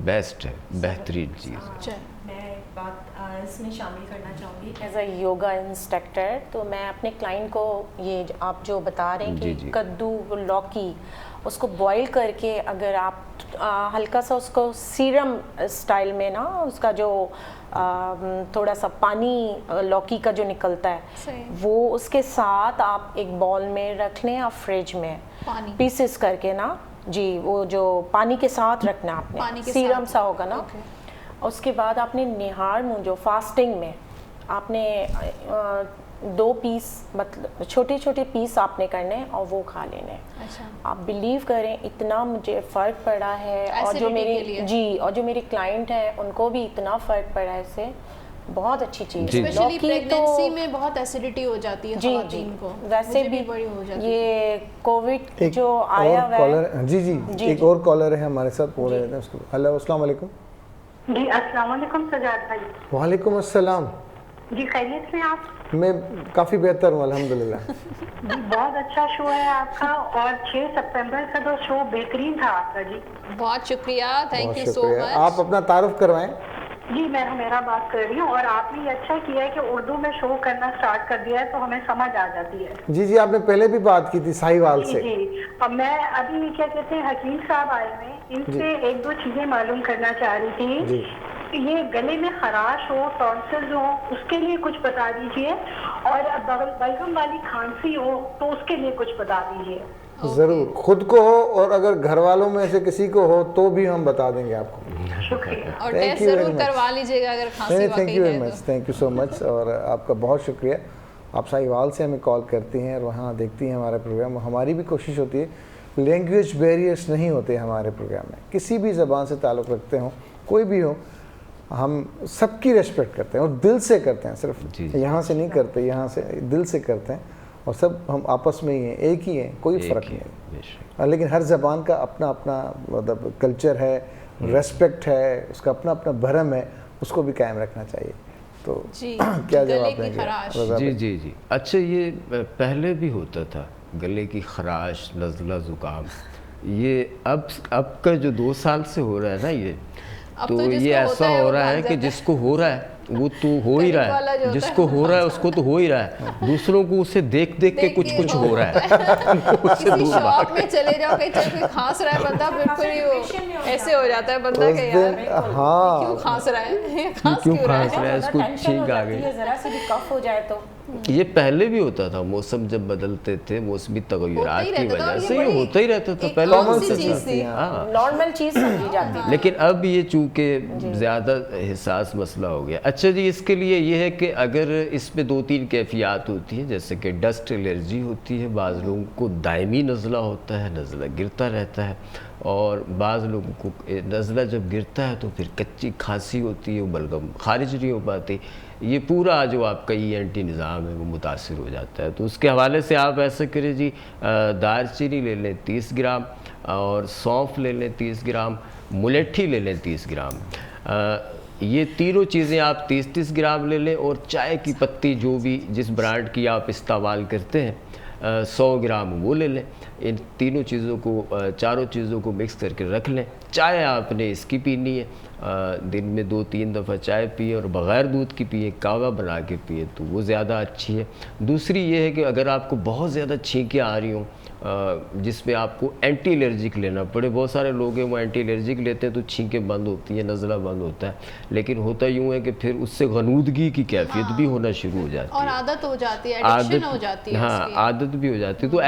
बेस्ट है, बेहतरीन चीज़।
मैं बात इसमें शामिल करना चाहूँगी एज अ योगा इंस्ट्रक्टर। तो मैं अपने क्लाइंट को ये आप जो बता रहे हैं कि कद्दू, लौकी, उसको बॉईल करके अगर आप हल्का सा उसको सीरम स्टाइल में ना, उसका जो थोड़ा सा पानी लौकी का जो निकलता है वो उसके साथ आप एक बॉल में रख लें, आप फ्रिज में पीसेस करके ना जी, वो जो पानी के साथ रखना आपने, सीरम सा होगा ना। उसके बाद आपने निहार मुँह जो फास्टिंग में आपने 2 पीस, मतलब छोटे छोटे पीस आपने करने और वो खा लेने। अच्छा। आप बिलीव करें इतना मुझे फ़र्क पड़ा है, और जो मेरे क्लाइंट हैं उनको भी इतना फ़र्क पड़ा है इससे। बहुत अच्छी चीज़ है।
स्पेशली प्रेगनेंसी में बहुत एसिडिटी हो जाती है ख़वातीन को,
वैसे भी
बड़ी हो जाती
ये कोविड जो आया हुआ है।
जी, एक और कॉलर है हमारे साथ, बोल रहे थे उसको। हेलो, अस्सलाम वालेकुम।
जी अस्सलाम वालेकुम सजाद भाई।
वालेकुम अस्सलाम।
जी खैरियत से आप?
मैं काफ़ी बेहतर हूँ अल्हम्दुलिल्लाह।
जी बहुत अच्छा शो है आपका, और 6 सितंबर का तो शो बेहतरीन था आपका जी।
बहुत शुक्रिया, थैंक यू सो मच।
आप अपना तारुफ करवाएं।
जी मैं हुमैरा बात कर रही हूँ, और आपने ये अच्छा किया है कि उर्दू में शो करना स्टार्ट कर दिया है, तो हमें समझ आ जाती है।
जी, आपने पहले भी बात की थी साहिवाल से।
जी, अब मैं अभी क्या कहते हैं हकीम साहब आए हुए, इनसे 1-2 चीजें मालूम करना चाह रही थी। ये गले में खराश हो, टॉन्सिल्स हो, उसके लिए कुछ बता दीजिए, और बलगम वाली खांसी हो तो उसके लिए कुछ बता दीजिए।
जरूर, खुद को हो और अगर घर वालों में से किसी को हो तो भी हम बता देंगे आपको।
और टेस्ट जरूर करवा लीजिएगा अगर खांसी वाकई है।
Thank you very much, thank you so much, और आपका बहुत शुक्रिया। आप साहिवाल से हमें कॉल करती हैं और वहाँ देखती हैं हमारा प्रोग्राम। हमारी भी कोशिश होती है, लैंग्वेज बैरियर्स नहीं होते हमारे प्रोग्राम में, किसी भी ज़बान से ताल्लुक़ रखते हों, कोई भी हो, हम सबकी रेस्पेक्ट करते हैं और दिल से करते हैं, सिर्फ यहाँ से नहीं करते, यहाँ से दिल से करते हैं। और सब हम आपस में ही हैं, एक ही हैं, कोई फ़र्क नहीं है। लेकिन हर ज़बान का अपना अपना मतलब कल्चर है, रेस्पेक्ट है, उसका अपना अपना भरम है, उसको भी कायम रखना चाहिए। तो क्या जवाब देंगे?
जी जी जी, अच्छा ये पहले भी होता था गले की खराश, नज़ला, ज़ुकाम, ये अब का जो 2 साल से हो रहा है ना, ये तो ये ऐसा हो रहा है कि जिसको हो रहा है वो तो हो ही रहा है, जिसको हो रहा है उसको तो हो ही रहा है, दूसरों को उसे देख देख के कुछ कुछ हो रहा है।
किसी शॉप में चले जाओ, कहीं चल कोई खांस रहा है बंदा, बिल्कुल ही ऐसे हो जाता है बंदा के यार
हाँ
क्यों खांस रहा है,
क्यों खांस रहा है, इसको छींक आ गई,
जरा सी भी कफ हो जाए तो।
ये पहले भी होता था, मौसम जब बदलते थे, मौसमी तगय्युरात की वजह से ये होता ही रहता था पहले,
नॉर्मल चीज समझी जाती थी।
लेकिन अब ये चूंकि ज़्यादा हिसास मसला हो गया। अच्छा जी, इसके लिए ये है कि अगर इसमें 2-3 कैफियत होती हैं, जैसे कि डस्ट एलर्जी होती है, बाज़ लोगों को दायमी नज़ला होता है, नज़ला गिरता रहता है, और बाज़ लोगों को नज़ला जब गिरता है तो फिर कच्ची खांसी होती है, वो बलगम खारिज नहीं हो पाती, ये पूरा जो आपका ENT निज़ाम है वो मुतासिर हो जाता है। तो उसके हवाले से आप ऐसा करें जी, दालचीनी ले लें 30 ग्राम, और सौंफ ले लें 30 ग्राम, मुलेठी ले लें 30 ग्राम, ये तीनों चीज़ें आप 30-30 ग्राम ले लें, और चाय की पत्ती जो भी जिस ब्रांड की आप इस्तेमाल करते हैं 100 ग्राम वो ले लें। इन तीनों चीज़ों को, चारों चीज़ों को मिक्स करके रख लें। चाय आपने इसकी पीनी है, दिन में 2-3 दफ़ा चाय पिए, और बग़ैर दूध की पिए, कावा बना के पिए तो वो ज़्यादा अच्छी है। दूसरी ये है कि अगर आपको बहुत ज़्यादा छींकें आ रही हों, जिसमें आपको एंटी एलर्जिक लेना पड़े, बहुत सारे लोग हैं वो एंटी एलर्जिक लेते हैं तो छींकें बंद होती हैं, नज़ला बंद होता है, लेकिन होता यूँ है कि फिर उससे गनूदगी की कैफियत भी होना शुरू हो जाती है,
और आदत हो जाती है, एडिक्शन हो जाती है।
हाँ, आदत भी हो जाती है। तो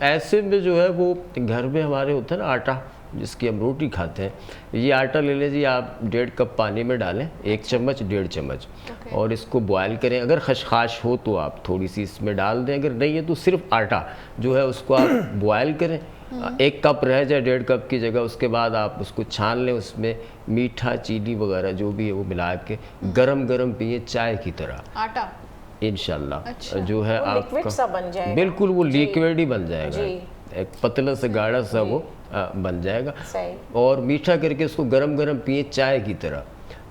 ऐसे में जो है वो घर में हमारे होता है ना आटा, जिसकी हम रोटी खाते हैं, ये आटा ले लें जी आप, 1.5 कप पानी में डालें, 1 चम्मच 1.5 चम्मच, और इसको बॉयल करें। अगर खशखाश हो तो आप थोड़ी सी इसमें डाल दें, अगर नहीं है तो सिर्फ आटा जो है उसको आप बॉयल करें, 1 कप रह जाए 1.5 कप की जगह, उसके बाद आप उसको छान लें, उसमें मीठा, चीनी वगैरह जो भी है वो मिला के गरम गरम पिए चाय की तरह
आटा,
इंशाल्लाह।
अच्छा।
जो है आपका बिल्कुल वो लिक्विड ही बन जाएगा, एक पतला से गाढ़ा सा वो बन जाएगा, और मीठा करके उसको गरम गरम पिए चाय की तरह,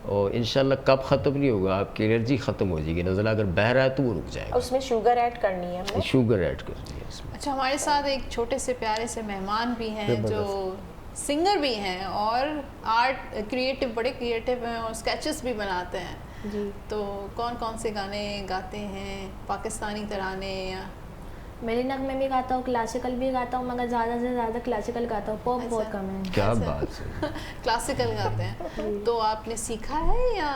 और इंशाल्लाह कब ख़त्म नहीं होगा, आपकी एलर्जी ख़त्म हो जाएगी, नज़ला अगर बह रहा है तो वो रुक जाएगा।
उसमें शुगर ऐड करनी है,
शुगर ऐड करनी है इसमें।
अच्छा, हमारे साथ एक छोटे से प्यारे से मेहमान भी हैं जो सिंगर भी हैं और आर्ट क्रिएटिव, बड़े क्रिएटिव हैं और स्केचेस भी बनाते हैं
जी।
तो कौन कौन से गाने गाते हैं? पाकिस्तानी तराने या
मेरी नगमे भी गाता हूँ, क्लासिकल भी गाता हूँ, मगर ज़्यादा से ज़्यादा क्लासिकल गाता हूँ, पॉप बहुत कम है।
क्या बात है।
क्लासिकल गाते हैं तो आपने सीखा है या?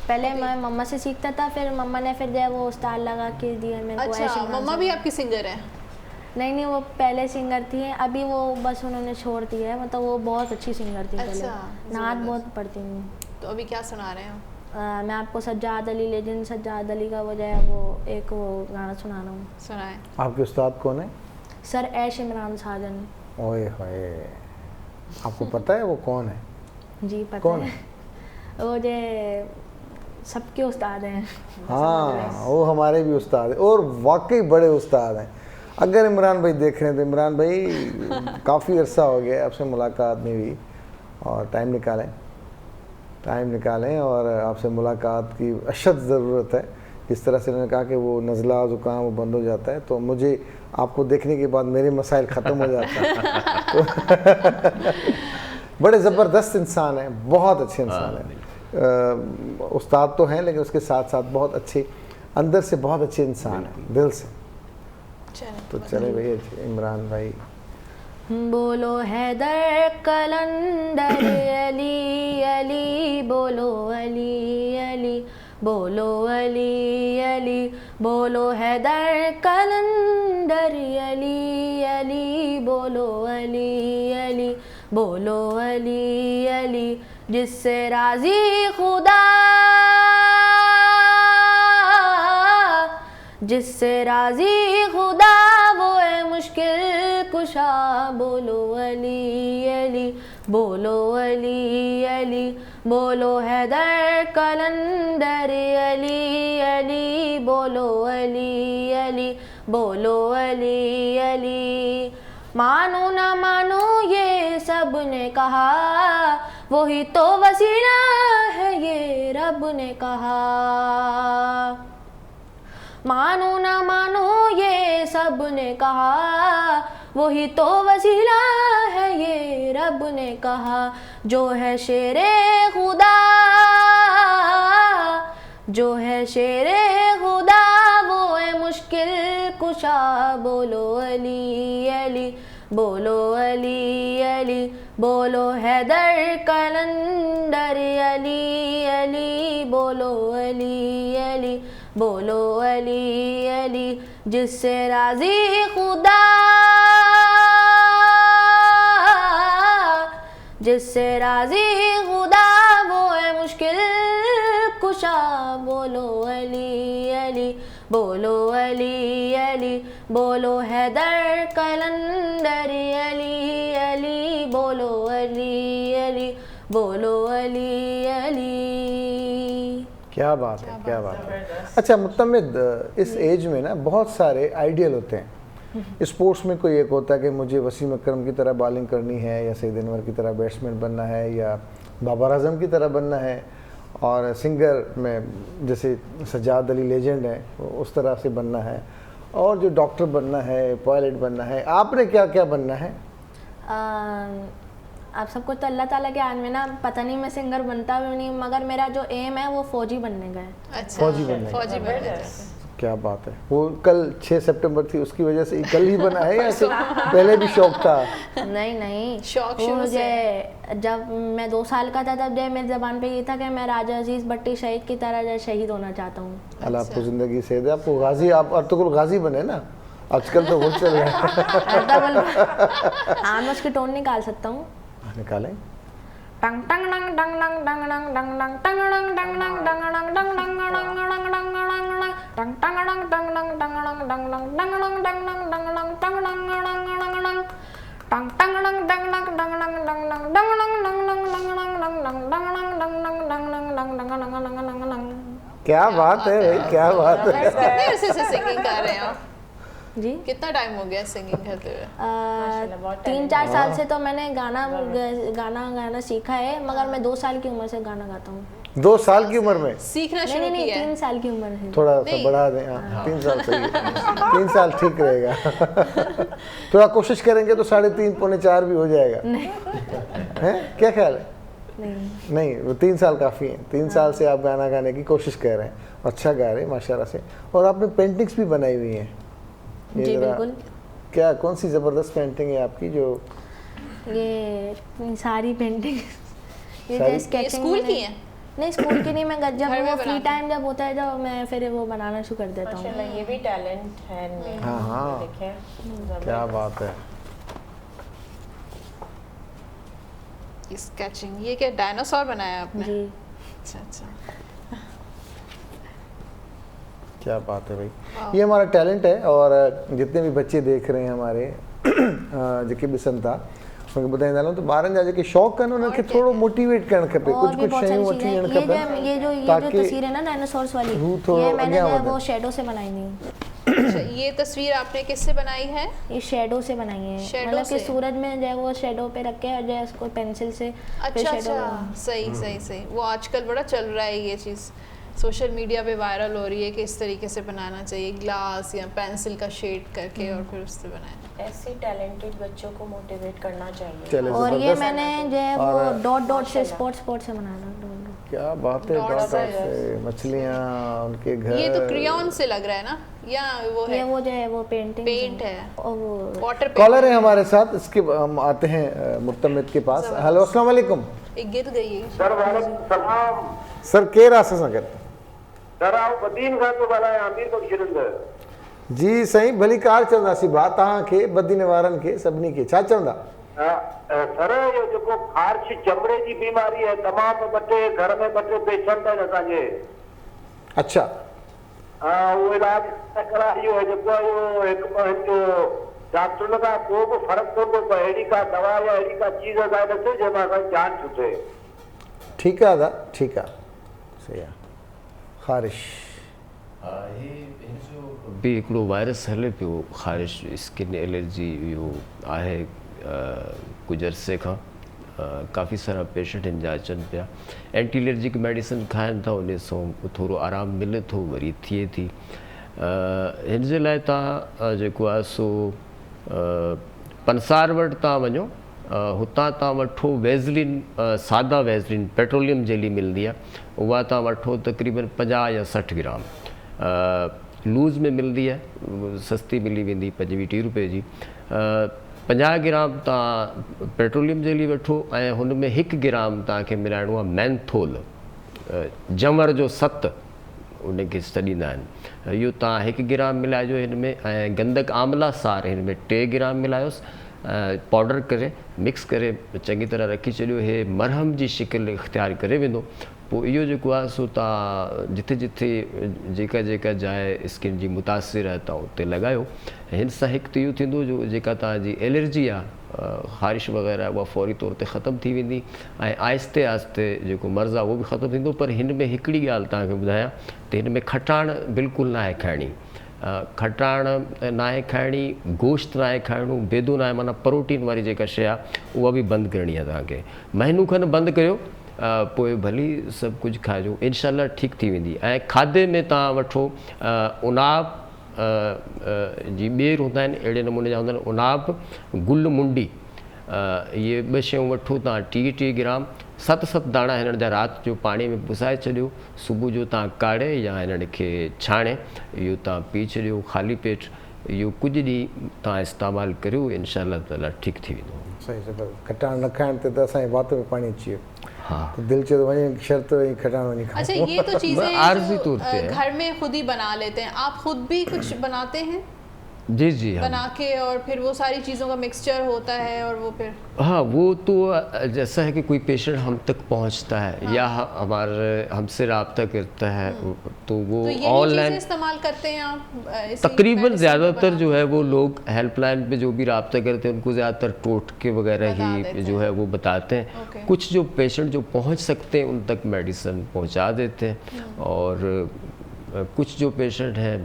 पहले मैं मम्मा से सीखता था, फिर मम्मा ने फिर जो वो उस्ताद लगा के दिया मेरे को।
अच्छा, मम्मा भी आपकी सिंगर है?
नहीं, वो पहले सिंगर थी, अभी वो बस उन्होंने छोड़ दिया है, मतलब वो बहुत अच्छी सिंगर थी।
अच्छा,
पहले नात बहुत पढ़ती थी।
तो अभी क्या सुना रहे हो?
मैं आपको सज्जाद अली, लेजेंड सज्जाद अली का वो एक गाना सुना रहा हूँ।
सुनाए।
आपके उस्ताद कौन है?
सर ऐश इमरान साजन।
ओए होए, आपको पता है वो कौन है?
जी पता
कौन
है? वो जो सबके उस्ताद हैं।
हाँ, वो हमारे भी उस्ताद हैं और वाकई बड़े उस्ताद हैं। अगर इमरान भाई देख रहे हैं तो इमरान भाई काफ़ी अरसा हो गया आपसे मुलाकात नहीं हुई, और टाइम निकालें और आपसे मुलाकात की अशद ज़रूरत है। जिस तरह से उन्होंने कहा कि वो नज़ला ज़ुकाम वो बंद हो जाता है, तो मुझे आपको देखने के बाद मेरे मसाइल ख़त्म हो जाते हैं। तो बड़े ज़बरदस्त इंसान हैं, बहुत अच्छे इंसान हैं। उस्ताद तो हैं लेकिन उसके साथ साथ बहुत अच्छे, अंदर से बहुत अच्छे इंसान हैं, दिल से। तो चले भैया इमरान भाई।
बोलो हैदर कलंदर अली अली, बोलो अली अली, बोलो अली अली, बोलो हैदर कलंदर अली अली, बोलो अली अली, बोलो अली अली, जिससे राजी खुदा, जिससे राजी खुदा वो है मुश्किल कुशा, बोलो अली अली, बोलो अली अली, बोलो हैदर कलंदर अली अली, बोलो अली अली। बोलो अली अली। मानो ना मानो ये सब ने कहा, वही तो वसीला है ये रब ने कहा। मानो ना मानो ये सब ने कहा, वही तो वसीला है ये रब ने कहा। जो है शेरे खुदा, जो है शेरे खुदा, वो है मुश्किल कुशा। बोलो अली अली, बोलो अली अली, बोलो हैदर कलंदर अली अली, बोलो अली अली, बोलो अली अली। जिससे राजी खुदा, जिससे राजी खुदा, वो है मुश्किल कुशा। बोलो अली अली, बोलो अली अली, बोलो हैदर कलंदर अली अली, बोलो अली अली, बोलो अली अली।
क्या बात है, क्या बात है। अच्छा मुत्तमिद, इस एज में ना बहुत सारे आइडियल होते हैं। स्पोर्ट्स में कोई एक होता है कि मुझे वसीम अकरम की तरह बॉलिंग करनी है, या सईद अनवर की तरह बैट्समैन बनना है, या बाबर आजम की तरह बनना है। और सिंगर में जैसे सज्जाद अली लेजेंड है, उस तरह से बनना है। और जो डॉक्टर बनना है, पायलट बनना है, आपने क्या क्या बनना है?
आप सबको तो अल्लाह ताला के हाथ में ना, पता नहीं मैं सिंगर बनता भी नहीं, मगर मेरा जो एम है वो फौजी बनने का है।
अच्छा,
फौजी बनने का।
फौजी बनने का।
क्या बात है। वो कल 6 सितंबर थी, उसकी वजह से कल ही बना है या ऐसे पहले भी शौक था?
नहीं नहीं,
शौक
वो
शुरू से।
मुझे जब मैं 2 साल का था, तब जो मेरी ज़बान पे ये था कि मैं राजा अजीज़ भट्टी शहीद की तरह जो शहीद होना चाहता हूँ।
अल्लाह आपको ज़िंदगी से दे। आपको गाजी, आप अर्तुगरुल गाजी बने ना, आजकल तो वो चल रहा है।
हाँ, मैं उसकी टोन निकाल सकता हूँ।
निकालें।
टंग टंग डंग डंग डंग डंग डंग डंग डंग टंग डंग डंग डंग डंग डंग डंग डंग डंग डंग टंग टंग डंग डंग डंग डंग डंग डंग डंग डंग डंग डंग डंग डंग टंग डंग डंग डंग डंग टंग टंग डंग डंग डंग डंग डंग डंग डंग डंग डंग डंग डंग डंग डंग।
क्या बात है भाई, क्या बात है।
कितने अरसे से सिंगिंग कर रहे हैं आप?
जी,
कितना टाइम हो गया सिंगिंग करते हुए?
3-4 साल से तो मैंने गाना सीखा है, मगर मैं 2 साल की उम्र से गाना गाता हूँ।
2 साल की उम्र में?
सीखना शुरू
नहीं,
किया है?
3 साल की उम्र है।
थोड़ा सा बढ़ा दें। हाँ, 3 साल सही है। 3 साल ठीक रहेगा। थोड़ा कोशिश करेंगे तो 3.5 पौने 4 भी हो जाएगा। हैं, क्या ख्याल है? नहीं, वो 3 साल काफ़ी हैं। 3 साल से आप गाना गाने की कोशिश कर रहे हैं, अच्छा गा रहे हैं माशाल्लाह से। और आपने पेंटिंग्स भी बनाई हुई हैं।
जी बिल्कुल।
क्या, कौन सी ज़बरदस्त पेंटिंग है आपकी? जो
ये सारी पेंटिंग, ये
सारी?
स्केचिंग
स्कूल की हैं?
नहीं, स्कूल की नहीं, मैं जब
घर में
वो फ्री
बनाते
टाइम जब होता है, जब मैं फिर वो बनाना शुरू कर देता हूँ।
माशाल्लाह, ये भी टैलेंट है इनमें।
हाँ हाँ,
देखें,
क्या बात है।
स्केचिंग, ये क्या डायनासोर बनाया आपने?
जी।
अच्छा अच्छा,
क्या बात है भाई, ये हमारा टैलेंट है। और जितने भी बच्चे देख रहे हैं हमारे जेके भी सन था, उनके ॿुधाईंदा हलूं त ॿारनि जा जेके शौक़ आहिनि उन्हनि खे थोरो मोटिवेट करणु खपे,
और भी
कुछ
बहुत
शयूं
सारी
वठी ॾियणु
चीज़ें,
खपनि
ये जो
ताकि
तस्वीर है ना डायनासोर्स वाली,
रूह थोड़ो
ये मैंने
अॻियां
जो है
वधे।
वो शेडो से बनाई थी।
अच्छा, ये तस्वीर आपने किससे बनाई है?
ये शेडो से बनाई है,
शेडो
मतलब कि
से?
सूरज में जो है वो शेडो पे रख के, जो है उसको पेंसिल से फिर
अच्छा
शेडो।
अच्छा, सही सही सही। वो आजकल बड़ा चल रहा है ये चीज़, सोशल मीडिया पे वायरल हो रही है कि इस तरीके से बनाना चाहिए, ग्लास या पेंसिल का शेड करके और फिर उससे बनाए।
ऐसे टैलेंटेड बच्चों को मोटिवेट करना चाहिए।
चले
और ये
ज़बरदस्त।
मैंने जो है वो डॉट डॉट से स्पॉट से बनाया था।
क्या बात है,
डॉट
डॉट
से।
से मछलियाँ, उनके घर।
ये तो क्रेयॉन से लग रहा है ना, या वो
ये
है
वो जो है वो पेंटिंग
पेंट है,
और वो
वाटर पेंट?
कॉलर है हमारे साथ, इसके हम आते हैं मुत्तमिद के पास। हेलो, अस्सलाम वालेकुम
एक गिर गई है।
सर वालेकुम सलाम।
सर, केर आहे असां सां गॾु?
सर आप बदीन खां थो ॻाल्हायां, आमिर बख़्शिंदर।
जी साईं, भली कार चवंदासीं भाउ तव्हांखे, बदीन वारनि खे सभिनी खे, छा चवंदा?
सर इहो जेको ख़ारिश चमड़े जी बीमारी आहे, तमामु ॿ टे घर में ॿ टे पेशेंट आहिनि असांजे।
अच्छा,
उहो इलाज करायो आहे, जेको आहे इहो हिकु हिनजो डॉक्टर खां को बि फ़र्क़ु कोन थो पए। अहिड़ी का दवा या अहिड़ी का चीज़ असांखे ॾिसे जंहिंमां असांजी जान छुटे।
ठीकु आहे दादा, ठीकु आहे, सही आहे। ख़ारिश,
बि हिकिड़ो वायरस हले पियो ख़ारिश स्किन एलर्जी इहो आहे कुझु अरसे खां काफ़ी सारा पेशेंट हिन जा अचनि पिया एंटी एलर्जिक मेडिसिन खाइनि था उन सां थोरो आराम मिले थो वरी थिए थी हिन जे लाइ तव्हां जेको आहे सो पंसार वटि तव्हां वञो हुतां तव्हां वठो वेज़लिन सादा वेज़लिन पेट्रोलियम जेली मिलंदी आहे उहा तव्हां वठो तक़रीबन 50 या 60 ग्राम लूज़ में मिलंदी आहे सस्ती मिली वेंदी 25-30 रुपए जी 50 ग्राम तव्हां पेट्रोलियम जेली वठो ऐं हुन में 1 ग्राम तव्हांखे मिलाइणो आहे मैंथोल जंवर जो सत उनखे सॾींदा आहिनि इहो तव्हां 1 ग्राम मिलाइजो हिन में ऐं गंधक आमला सार हिन में 3 ग्राम मिलायोसि पाउडर करे मिक्स करे चङी तरह रखी छॾियो हे मरहम जी शिकिल इख़्तियार करे वेंदो पोइ इहो जेको आहे सो तव्हां जिथे जिथे जेका जेका जाइ स्किन जी मुतासिर आहे तव्हां उते लॻायो हिन सां हिकु त इहो थींदो जो जेका तव्हांजी एलर्जी आहे ख़ारिश वग़ैरह उहा फौरी तौर ते ख़तमु थी वेंदी ऐं आहिस्ते आहिस्ते जेको मर्ज़ु आहे उहो बि ख़तमु थींदो पर हिन में हिकिड़ी ॻाल्हि तव्हांखे ॿुधायां त हिन में खटाण बिल्कुलु न आहे खाइणी खटाण न आहे खाइणी गोश्त न आहे खाइणो बेदो न आहे माना प्रोटीन वारी जेका शइ आहे उहा बि बंदि करणी आहे तव्हांखे महीनो खनि बंदि कयो पोइ भली सभु कुझु खाइजो इनशाला ठीकु थी वेंदी ऐं खाधे में तव्हां वठो उनाब जी ॿेर हूंदा आहिनि अहिड़े नमूने जा हूंदा आहिनि उनाब गुल मुंडी इहे 2 शयूं वठो तव्हां 30 ग्राम 7 दाणा हिननि जा राति जो पाणी में पुसाए छॾियो सुबुह जो तव्हां काढ़े या हिननि खे छाणे इहो तव्हां पी छॾियो ख़ाली पेट इहो कुझु ॾींहुं तव्हां इस्तेमालु करियो इनशाला ताला ठीकु थी वेंदो
सही ज़बरदस्त खटाण न खाइण ते त असांजे वात में पाणी अची वियो हाँ दिल चो तो वहीं शर्त वहीं खटाण वहीं
अच्छा ये तो चीज़ें जो घर में खुद ही बना लेते हैं आप खुद भी कुछ बनाते हैं
जी जी
बना के और फिर वो सारी चीज़ों का मिक्सचर होता है और वो फिर
हाँ वो तो जैसा है कि कोई पेशेंट हम तक पहुंचता है या हमारे हमसे रब्ता करता है तो वो ऑनलाइन
इस्तेमाल करते हैं आप
तकरीबन ज़्यादातर जो है वो लोग हेल्पलाइन पे जो भी रब्ता करते हैं उनको ज़्यादातर टोटके वगैरह ही जो है वो बताते हैं कुछ जो पेशेंट जो पहुँच सकते हैं उन तक मेडिसिन पहुँचा देते हैं और कुछ जो पेशेंट हैं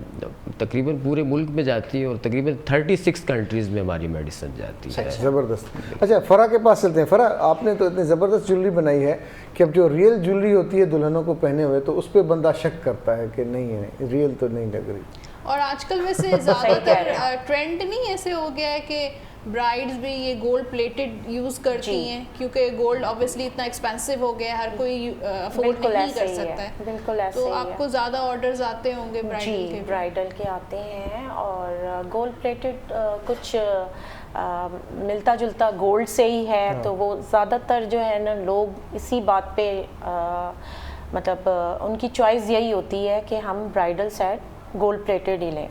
तकरीबन पूरे मुल्क में जाती है और तकरीबन 36 कंट्रीज़ में हमारी मेडिसिन जाती है
ज़बरदस्त अच्छा फ़रा के पास चलते हैं फ़रा आपने तो इतनी ज़बरदस्त ज्वेलरी बनाई है कि अब जो रियल ज्वेलरी होती है दुल्हनों को पहने हुए तो उस पर बंदा शक करता है कि नहीं है रियल तो नहीं लग रही
और आजकल वैसे ज़्यादातर ट्रेंड नहीं ऐसे हो गया है कि ब्राइड्स भी ये गोल्ड प्लेटेड यूज़ करती हैं क्योंकि गोल्ड ऑब्वियसली इतना एक्सपेंसिव हो गया है हर कोई अफोर्ड नहीं कर सकता है
बिल्कुल ऐसे
तो आपको ज़्यादा ऑर्डर्स आते होंगे
ब्राइडल के आते हैं और गोल्ड प्लेटेड कुछ मिलता जुलता गोल्ड से ही है तो वो ज़्यादातर जो है ना लोग इसी बात पे मतलब उनकी चॉइस यही होती है कि हम ब्राइडल सेट गोल्ड प्लेटेड ही लें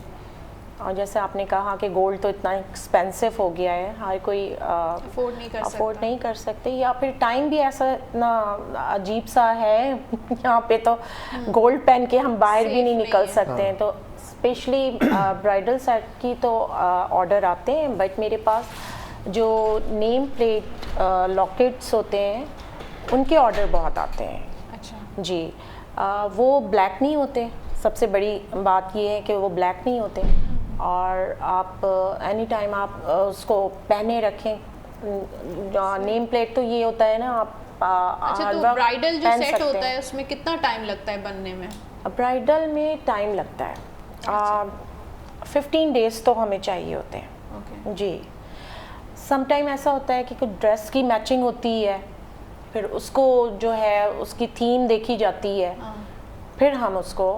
और जैसे आपने कहा कि गोल्ड तो इतना एक्सपेंसिव हो गया है हर कोई अफोर्ड नहीं कर सकते या फिर टाइम भी ऐसा इतना अजीब सा है यहाँ पे तो गोल्ड पहन के हम बाहर भी नहीं निकल सकते हैं तो स्पेशली ब्राइडल सेट की तो ऑर्डर आते हैं बट मेरे पास जो नेम प्लेट लॉकेट्स होते हैं उनके ऑर्डर बहुत आते हैं
अच्छा
जी वो ब्लैक नहीं होते सबसे बड़ी बात ये है कि वो ब्लैक नहीं होते और आप एनी टाइम आप उसको पहने रखें नेम प्लेट तो ये होता है ना आप
अच्छा तो ब्राइडल जो सेट होता है उसमें कितना टाइम लगता है बनने में
ब्राइडल में टाइम लगता है 15 डेज तो हमें चाहिए होते हैं जी समटाइम ऐसा होता है कि कुछ ड्रेस की मैचिंग होती है फिर उसको जो है उसकी थीम देखी जाती है फिर हम उसको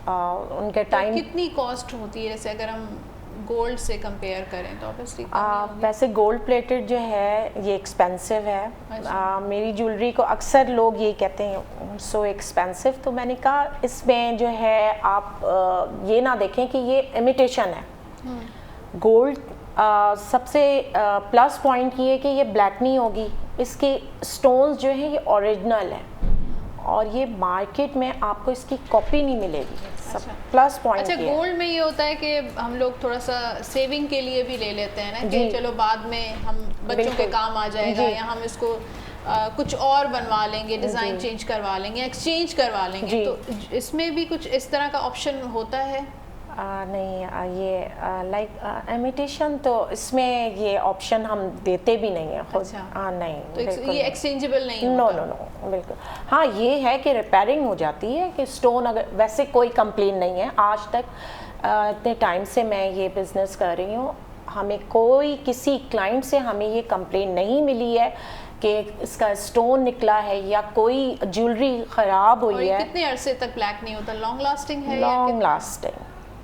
उनके टाइम
कितनी कॉस्ट होती है जैसे अगर हम गोल्ड से कंपेयर करें तो ऑब्वियसली
वैसे गोल्ड प्लेटेड जो है ये एक्सपेंसिव है मेरी ज्वेलरी को अक्सर लोग ये कहते हैं सो एक्सपेंसिव तो मैंने कहा इसमें जो है आप ये ना देखें कि ये इमिटेशन है गोल्ड सबसे प्लस पॉइंट ये है कि ये ब्लैक नहीं होगी इसके स्टोन्स जो है ये ओरिजिनल है और ये मार्केट में आपको इसकी कॉपी नहीं मिलेगी सब प्लस पॉइंट
अच्छा गोल्ड में ये होता है कि हम लोग थोड़ा सा सेविंग के लिए भी ले लेते हैं ना कि चलो बाद में हम बच्चों के काम आ जाएगा या हम इसको कुछ और बनवा लेंगे, डिज़ाइन चेंज करवा लेंगे, एक्सचेंज करवा लेंगे, तो इसमें भी कुछ इस तरह का ऑप्शन होता है?
नहीं, ये लाइक इमिटेशन तो इसमें ये ऑप्शन हम देते भी नहीं है खुद।
अच्छा।
नहीं,
तो ये एक्सचेंजेबल नहीं
नो
होता?
नो नो, बिल्कुल। हाँ, ये है कि रिपेयरिंग हो जाती है कि स्टोन, अगर वैसे कोई कंप्लेन नहीं है आज तक। इतने टाइम से मैं ये बिज़नेस कर रही हूँ, हमें कोई किसी क्लाइंट से हमें ये कंप्लेन नहीं मिली है कि इसका स्टोन निकला है या कोई ज्वेलरी ख़राब हुई है।
कितने अरसे तक ब्लैक नहीं होता? लॉन्ग लास्टिंग है?
लॉन्ग लास्टिंग,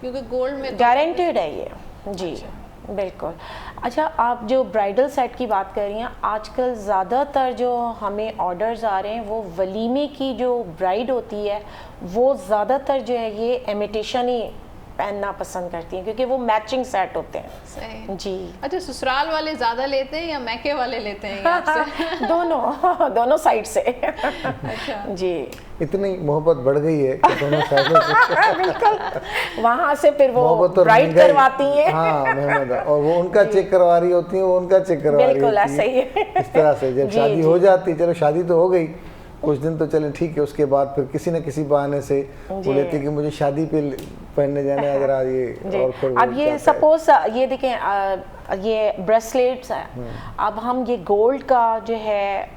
क्योंकि गोल्ड में
गारंटेड है ये। जी बिल्कुल। अच्छा, आप जो ब्राइडल सेट की बात कर रही हैं, आजकल ज़्यादातर जो हमें ऑर्डर्स आ रहे हैं वो वलीमे की जो ब्राइड होती है वो ज़्यादातर जो है ये इमिटेशन ही पहनना पसंद करती हैं क्योंकि वो मैचिंग सेट होते हैं।
सही
जी।
अच्छा, ससुराल वाले ज़्यादा लेते हैं या मैके वाले लेते हैं आपसे?
दोनों साइड से।
अच्छा
जी।
इतनी मोहब्बत बढ़ गई है कि दोनों साइडों से
बिल्कुल, वहाँ से फिर वो
मोहब्बत और
ब्राइड
महंगाई।
करवाती हैं।
हाँ, मेहनत, और वो उनका चेक करवा रही होती है, वो उनका चेक करवा रही
बिल्कुल
होती
ऐसा ही है।
इस तरह से जब
जी,
शादी
जी।
हो जाती, चलो शादी तो हो गई, कुछ दिन तो चले ठीक है, उसके बाद फिर किसी न किसी बहाने से वो लेती कि मुझे शादी पे पहनने जाने अगर आज ये, और फिर
अब ये सपोज ये देखें, ये ब्रेसलेट्स हैं, अब हम ये गोल्ड का जो है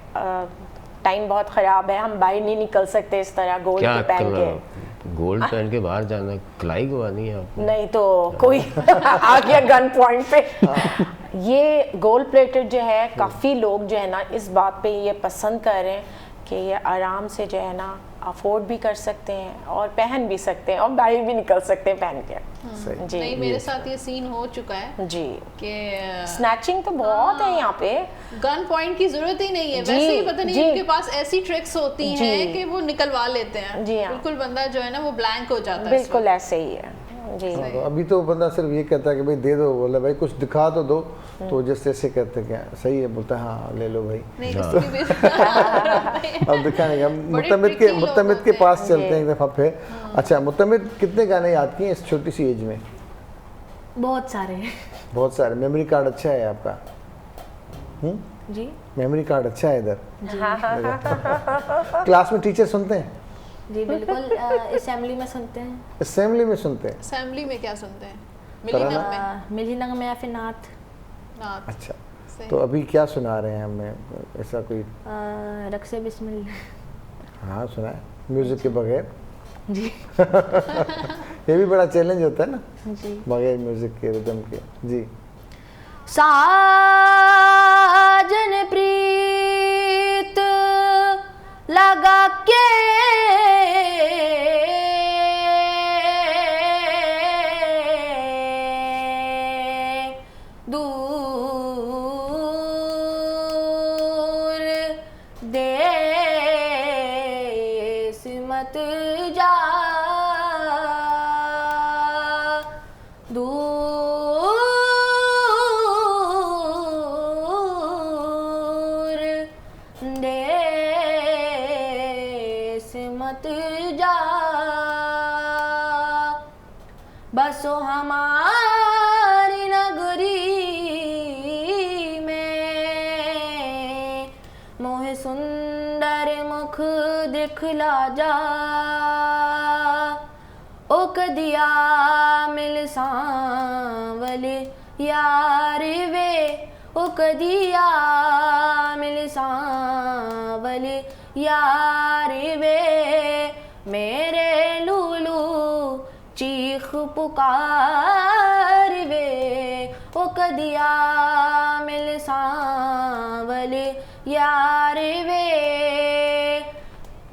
टाइम बहुत ख़राब है, हम बाहर नहीं निकल सकते इस तरह गोल्ड के पहन के।
गोल्ड पहन के बाहर जाना, कलाई गवानी है आपको?
नहीं तो कोई आ गया गन पॉइंट पे। ये गोल्ड प्लेटेड जो है, काफ़ी लोग जो है ना इस बात पे ये पसंद कर रहे हैं कि ये आराम से जो है ना अफोर्ड भी कर सकते हैं और पहन भी सकते हैं और बाहर भी निकल सकते हैं पहन के। जी।
नहीं, मेरे साथ ये सीन हो चुका है
जी
कि
स्नैचिंग तो बहुत है यहाँ पे,
गन पॉइंट की जरूरत ही नहीं है।
जी,
वैसे ही पता नहीं
जी।
उनके पास ऐसी ट्रिक्स होती हैं कि वो निकलवा लेते हैं।
जी हाँ।
बिल्कुल बंदा जो है ना वो ब्लैंक हो जाता है।
बिल्कुल ऐसे ही है। जी।
तो अभी तो बंदा सिर्फ ये कहता है कि भाई दे दो, बोला भाई कुछ दिखा तो दो, तो जैसे ऐसे कहते क्या सही है, बोलता है हाँ ले लो भाई।
नहीं, इसकी भी
अब दिखाने का मुतमिद के पास चलते हैं एक दफ़ा फिर। अच्छा मुतमिद, कितने गाने याद किए इस छोटी सी एज में?
बहुत सारे।
बहुत सारे। मेमोरी कार्ड अच्छा है आपका?
जी,
मेमोरी कार्ड अच्छा है इधर। क्लास में टीचर सुनते हैं?
जी बिल्कुल। असेंबली में सुनते हैं।
असेंबली में सुनते हैं?
असेंबली में क्या सुनते हैं?
तराना?
मिलीनग में या फिर नात।
नात।
अच्छा, तो अभी क्या सुना रहे हैं हमें, ऐसा कोई?
रक्से बिस्मिल्लाह।
हाँ सुना है, म्यूजिक के बगैर।
जी।
ये भी बड़ा चैलेंज होता है ना
जी।
बगैर म्यूजिक के, रिदम के। जी।
साजन प्रीत लगा के दूर देश मत जा, दूर देश मत जा, बसो हमारी नगरी में, मोहे सुंदर मुख दिखला जा, ओ कदिया मिल सांवल यार वे, ओ कदिया मिल सांवल यार वे, मेरे लूलू चीख पुकार वे, ओ कदिया मिल सांवल यार वे,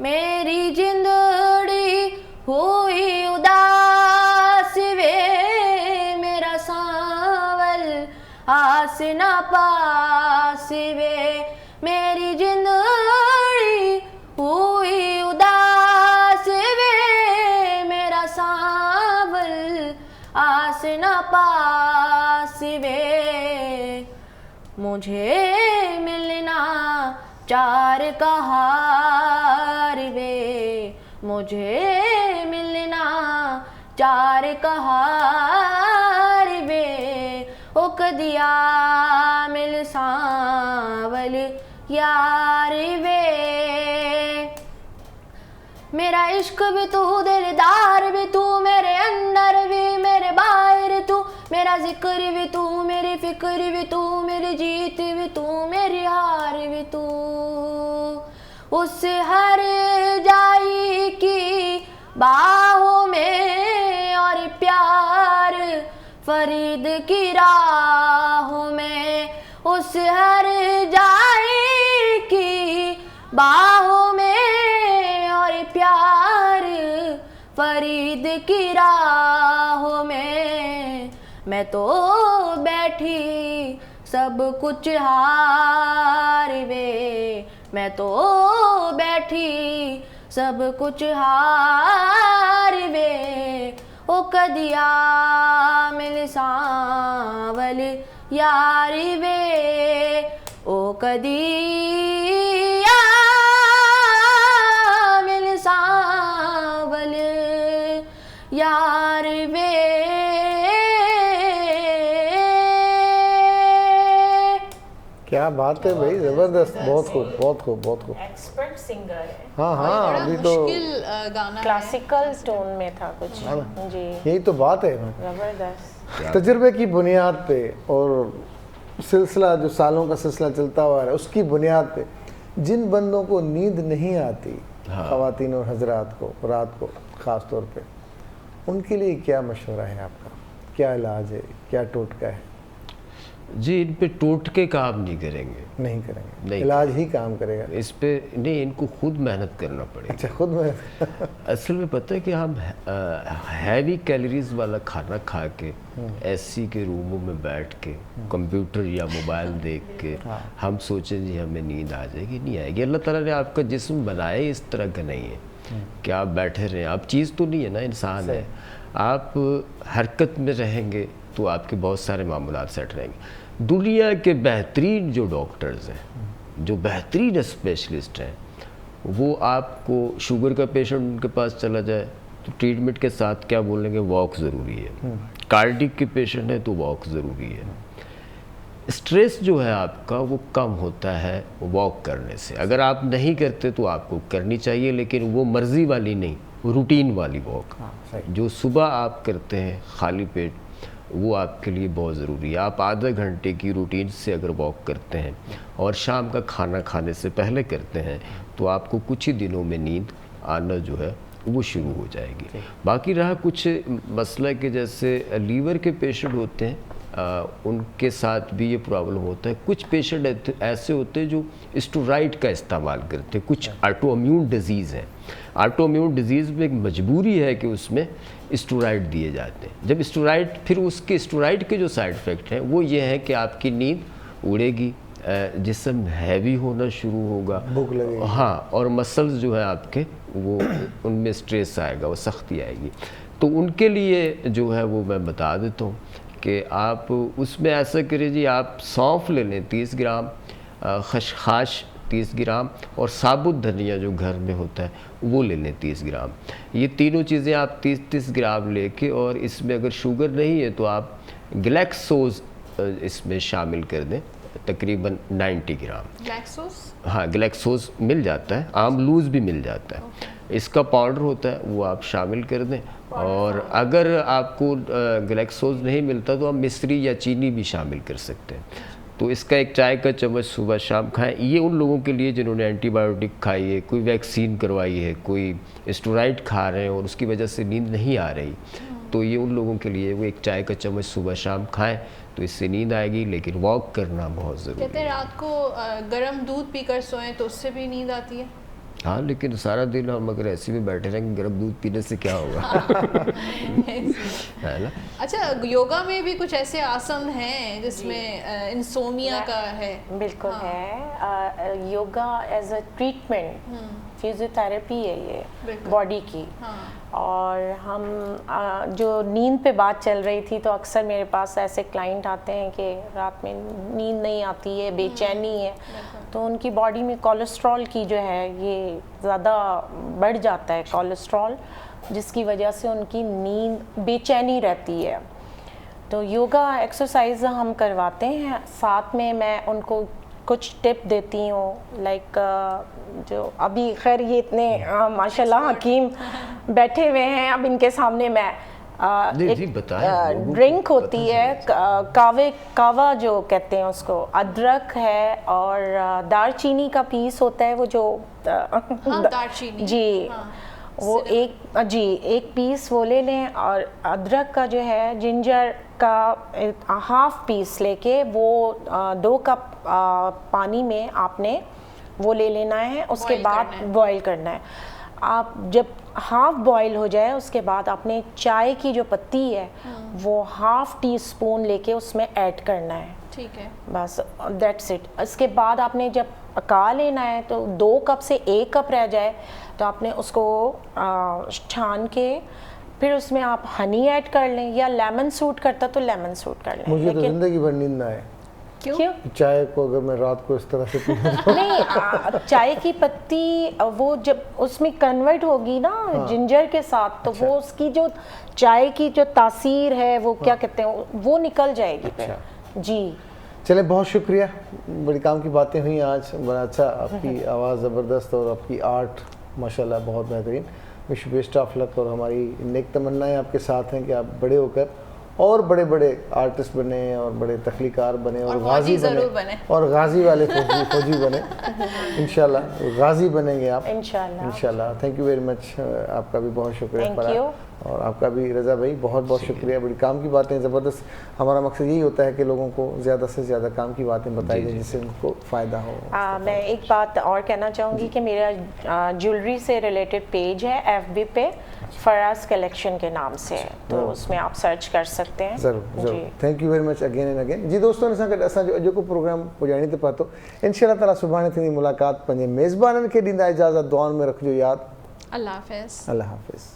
मेरी जिंदड़ी हुई उदास वे, मेरा सांवल आस ना पास वे, मेरी जिंदड़ी हुई उदास वे, मेरा सांवल आस ना पास वे, मुझे मिलना चार कहार वे, मुझे मिलना चार कहार वे, ओ कदिया मिल सांवल यार वे। मेरा इश्क भी तू, दिलदार भी तू, मेरे अंदर भी मेरे बाहर तू, मेरा जिक्र भी तू, मेरी फिक्र भी तू, मेरी जीत भी तू, मेरी हार भी तू। उस हर जाई की बाहों में और प्यार फरीद की राहों में, उस हर जाई की बाहों में और प्यार फरीद की राहों में। मैं तो बैठी सब कुछ हार वे, मैं तो बैठी सब कुछ हार वे। ओ कदिया मिल सांवल यारी वे, ओ कदिया मिल सांवल यार वे।
क्या बात है भाई, जबरदस्त, बहुत खूब, बहुत खूब, बहुत खूब।
एक्सपर्ट सिंगर है।
हाँ हाँ,
बड़ा
अभी तो
मुश्किल गाना
क्लासिकल टोन में था कुछ जी।
यही तो बात है,
जबरदस्त।
तजुर्बे की बुनियाद पे और सिलसिला जो सालों का सिलसिला चलता हुआ है उसकी बुनियाद पे जिन बंदों को नींद नहीं आती, ख़वातीन और हजरात को रात को ख़ास तौर पे, उनके लिए क्या मशवरा है आपका? क्या इलाज है, क्या टोटका है?
जी, इन पे टोटके काम नहीं करेंगे,
नहीं करेंगे,
नहीं,
इलाज ही काम करेगा।
इस पे नहीं, इनको खुद मेहनत करना पड़ेगा।
अच्छा, खुद में
असल में पता है कि हम हैवी कैलोरीज वाला खाना खा के एसी के रूमों में बैठ के कंप्यूटर या मोबाइल देख के हम सोचें जी हमें नींद आ जाएगी, नहीं आएगी। अल्लाह ताला ने आपका जिस्म बनाया इस तरह का नहीं है कि आप बैठे रहें। आप चीज़ तो नहीं है ना, इंसान है। आप हरकत में रहेंगे तो आपके बहुत सारे मामूलात सेट रहेंगे। दुनिया के बेहतरीन जो डॉक्टर्स हैं, जो बेहतरीन स्पेशलिस्ट हैं, वो आपको शुगर का पेशेंट उनके पास चला जाए तो ट्रीटमेंट के साथ क्या बोलेंगे, वॉक ज़रूरी है। कार्डिक के पेशेंट है तो वॉक ज़रूरी है। स्ट्रेस जो है आपका वो कम होता है वॉक करने से। अगर आप नहीं करते तो आपको करनी चाहिए, लेकिन वो मर्ज़ी वाली नहीं, रूटीन वाली वॉक जो सुबह आप करते हैं खाली पेट, वो आपके लिए बहुत ज़रूरी है। आप आधा घंटे की रूटीन से अगर वॉक करते हैं और शाम का खाना खाने से पहले करते हैं तो आपको कुछ ही दिनों में नींद आना जो है वो शुरू हो जाएगी। बाकी रहा कुछ मसला के जैसे लीवर के पेशेंट होते हैं, उनके साथ भी ये प्रॉब्लम होता है। कुछ पेशेंट ऐसे होते हैं जो स्टेरॉइड का इस्तेमाल करते हैं। कुछ ऑटोइम्यून डिजीज़ हैं। ऑटोइम्यून डिजीज़ में एक मजबूरी है कि उसमें स्टेरॉइड दिए जाते हैं। जब स्टेरॉइड, फिर उसके स्टेरॉइड के जो साइड इफ़ेक्ट हैं वो ये है कि आपकी नींद उड़ेगी, जिस्म हैवी होना शुरू होगा,
भूख लगेगी,
हाँ, और मसल्स जो है आपके वो उनमें स्ट्रेस आएगा, वो सख्ती आएगी। तो उनके लिए जो है वो मैं बता देता हूँ कि आप उसमें ऐसा करें जी, आप सौंफ ले लें 30 ग्राम, खसखस 30 ग्राम और साबुत धनिया जो घर में होता है वो ले लें 30 ग्राम। ये तीनों चीज़ें आप 30-30 ग्राम लेके, और इसमें अगर शुगर नहीं है तो आप ग्लैक्सोज इसमें शामिल कर दें, तकरीबन 90 ग्राम।
ग्लैक्सोज?
हाँ, ग्लैक्सोज मिल जाता है, आम लूज़ भी मिल जाता है। इसका पाउडर होता है वो आप शामिल कर दें। और अगर आपको ग्लैक्सोज नहीं मिलता तो आप मिश्री या चीनी भी शामिल कर सकते हैं। तो इसका एक चाय का चम्मच सुबह शाम खाएं। ये उन लोगों के लिए जिन्होंने एंटीबायोटिक खाई है, कोई वैक्सीन करवाई है, कोई स्टेरॉइड खा रहे हैं और उसकी वजह से नींद नहीं आ रही, तो ये उन लोगों के लिए वो एक चाय का चम्मच सुबह शाम खाएं तो इससे नींद आएगी। लेकिन वॉक करना बहुत ज़रूरी है।
कहते हैं रात को गर्म दूध पीकर सोएं तो उससे भी नींद आती है।
हाँ, लेकिन सारा दिन हम अगर ऐसे में बैठे रहेंगे गर्म दूध पीने से क्या होगा? है ना?
अच्छा, योगा में भी कुछ ऐसे आसन हैं जिसमें इंसोमिया का है?
बिल्कुल है। Yoga as a treatment, physiotherapy है ये बॉडी की। और हम जो नींद पे बात चल रही थी, तो अक्सर मेरे पास ऐसे क्लाइंट आते हैं कि रात में नींद नहीं आती है, बेचैनी है, तो उनकी बॉडी में कोलेस्ट्रॉल की जो है ये ज़्यादा बढ़ जाता है कोलेस्ट्रॉल, जिसकी वजह से उनकी नींद बेचैनी रहती है। तो योगा एक्सरसाइज हम करवाते हैं, साथ में मैं उनको कुछ टिप देती हूँ लाइक जो अभी खैर ये इतने माशाल्लाह हकीम बैठे हुए हैं, अब इनके सामने मैं ड्रिंक होती है कावा जो कहते हैं उसको, अदरक है और दालचीनी का पीस होता है वो जो
दालचीनी
जी
हाँ।
वो एक पीस वो ले लें, और अदरक का जो है जिंजर का हाफ पीस लेके वो 2 कप पानी में आपने वो ले लेना है, उसके बाद बॉईल करना है। आप जब हाफ बॉईल हो जाए उसके बाद आपने चाय की जो पत्ती है वो हाफ टी स्पून लेके उसमें ऐड करना है,
ठीक है,
बस दैट्स इट। इसके बाद आपने जब पका लेना है तो 2 कप से 1 कप रह जाए तो आपने उसको छान के फिर उसमें आप हनी ऐड कर लें, या लेमन सूट करता तो लेमन सूट कर लें।
मुझे तो जिंदगी भर नींद ना आए।
क्यों?
चाय को अगर मैं रात को इस तरह से पीऊं
नहीं, चाय की पत्ती वो जब उसमें कन्वर्ट होगी ना जिंजर के साथ तो वो उसकी जो चाय की जो तासीर है वो क्या कहते हैं वो निकल जाएगी फिर। जी
चले, बहुत शुक्रिया, बड़ी काम की बातें हुई आज, बड़ा अच्छा, आपकी आवाज़ ज़बरदस्त और आपकी आर्ट माशाल्लाह बहुत बेहतरीन। विश बेस्ट ऑफ लक, और हमारी नेक तमन्नाएं आपके साथ हैं कि आप बड़े होकर और बड़े बड़े आर्टिस्ट बने और बड़े तखलीकार बने और गाजी बने और गाजी वाले फौजी बने इंशाल्लाह, गाजी बनेंगे आप इंशाल्लाह। थैंक यू वेरी मच, आपका भी बहुत शुक्रिया फरहाद, और आपका भी रज़ा भाई बहुत बहुत शुक्रिया। बड़ी काम की बातें ज़बरदस्त, हमारा मकसद यही होता है कि लोगों को ज़्यादा से ज़्यादा काम की बातें बताई जाए जिससे उनको फ़ायदा हो।
मैं एक बात और कहना चाहूँगी कि मेरा ज्वेलरी से रिलेटेड पेज है FB पे, फराज कलेक्शन के नाम से, तो उसमें आप सर्च कर सकते हैं।
ज़रूर। Thank you very much again and again. जी दोस्तों, असांजो अॼु को प्रोग्राम पुॼाणी ते पहुतो। इंशाअल्लाह ताला सुभाणे थींदी मुलाक़ात। पंहिंजे मेज़बाननि खे ॾींदा इजाज़त, दुआउनि में रखिजो यादि।
अल्लाह हाफ़िज़।
अल्लाह हाफ़िज़।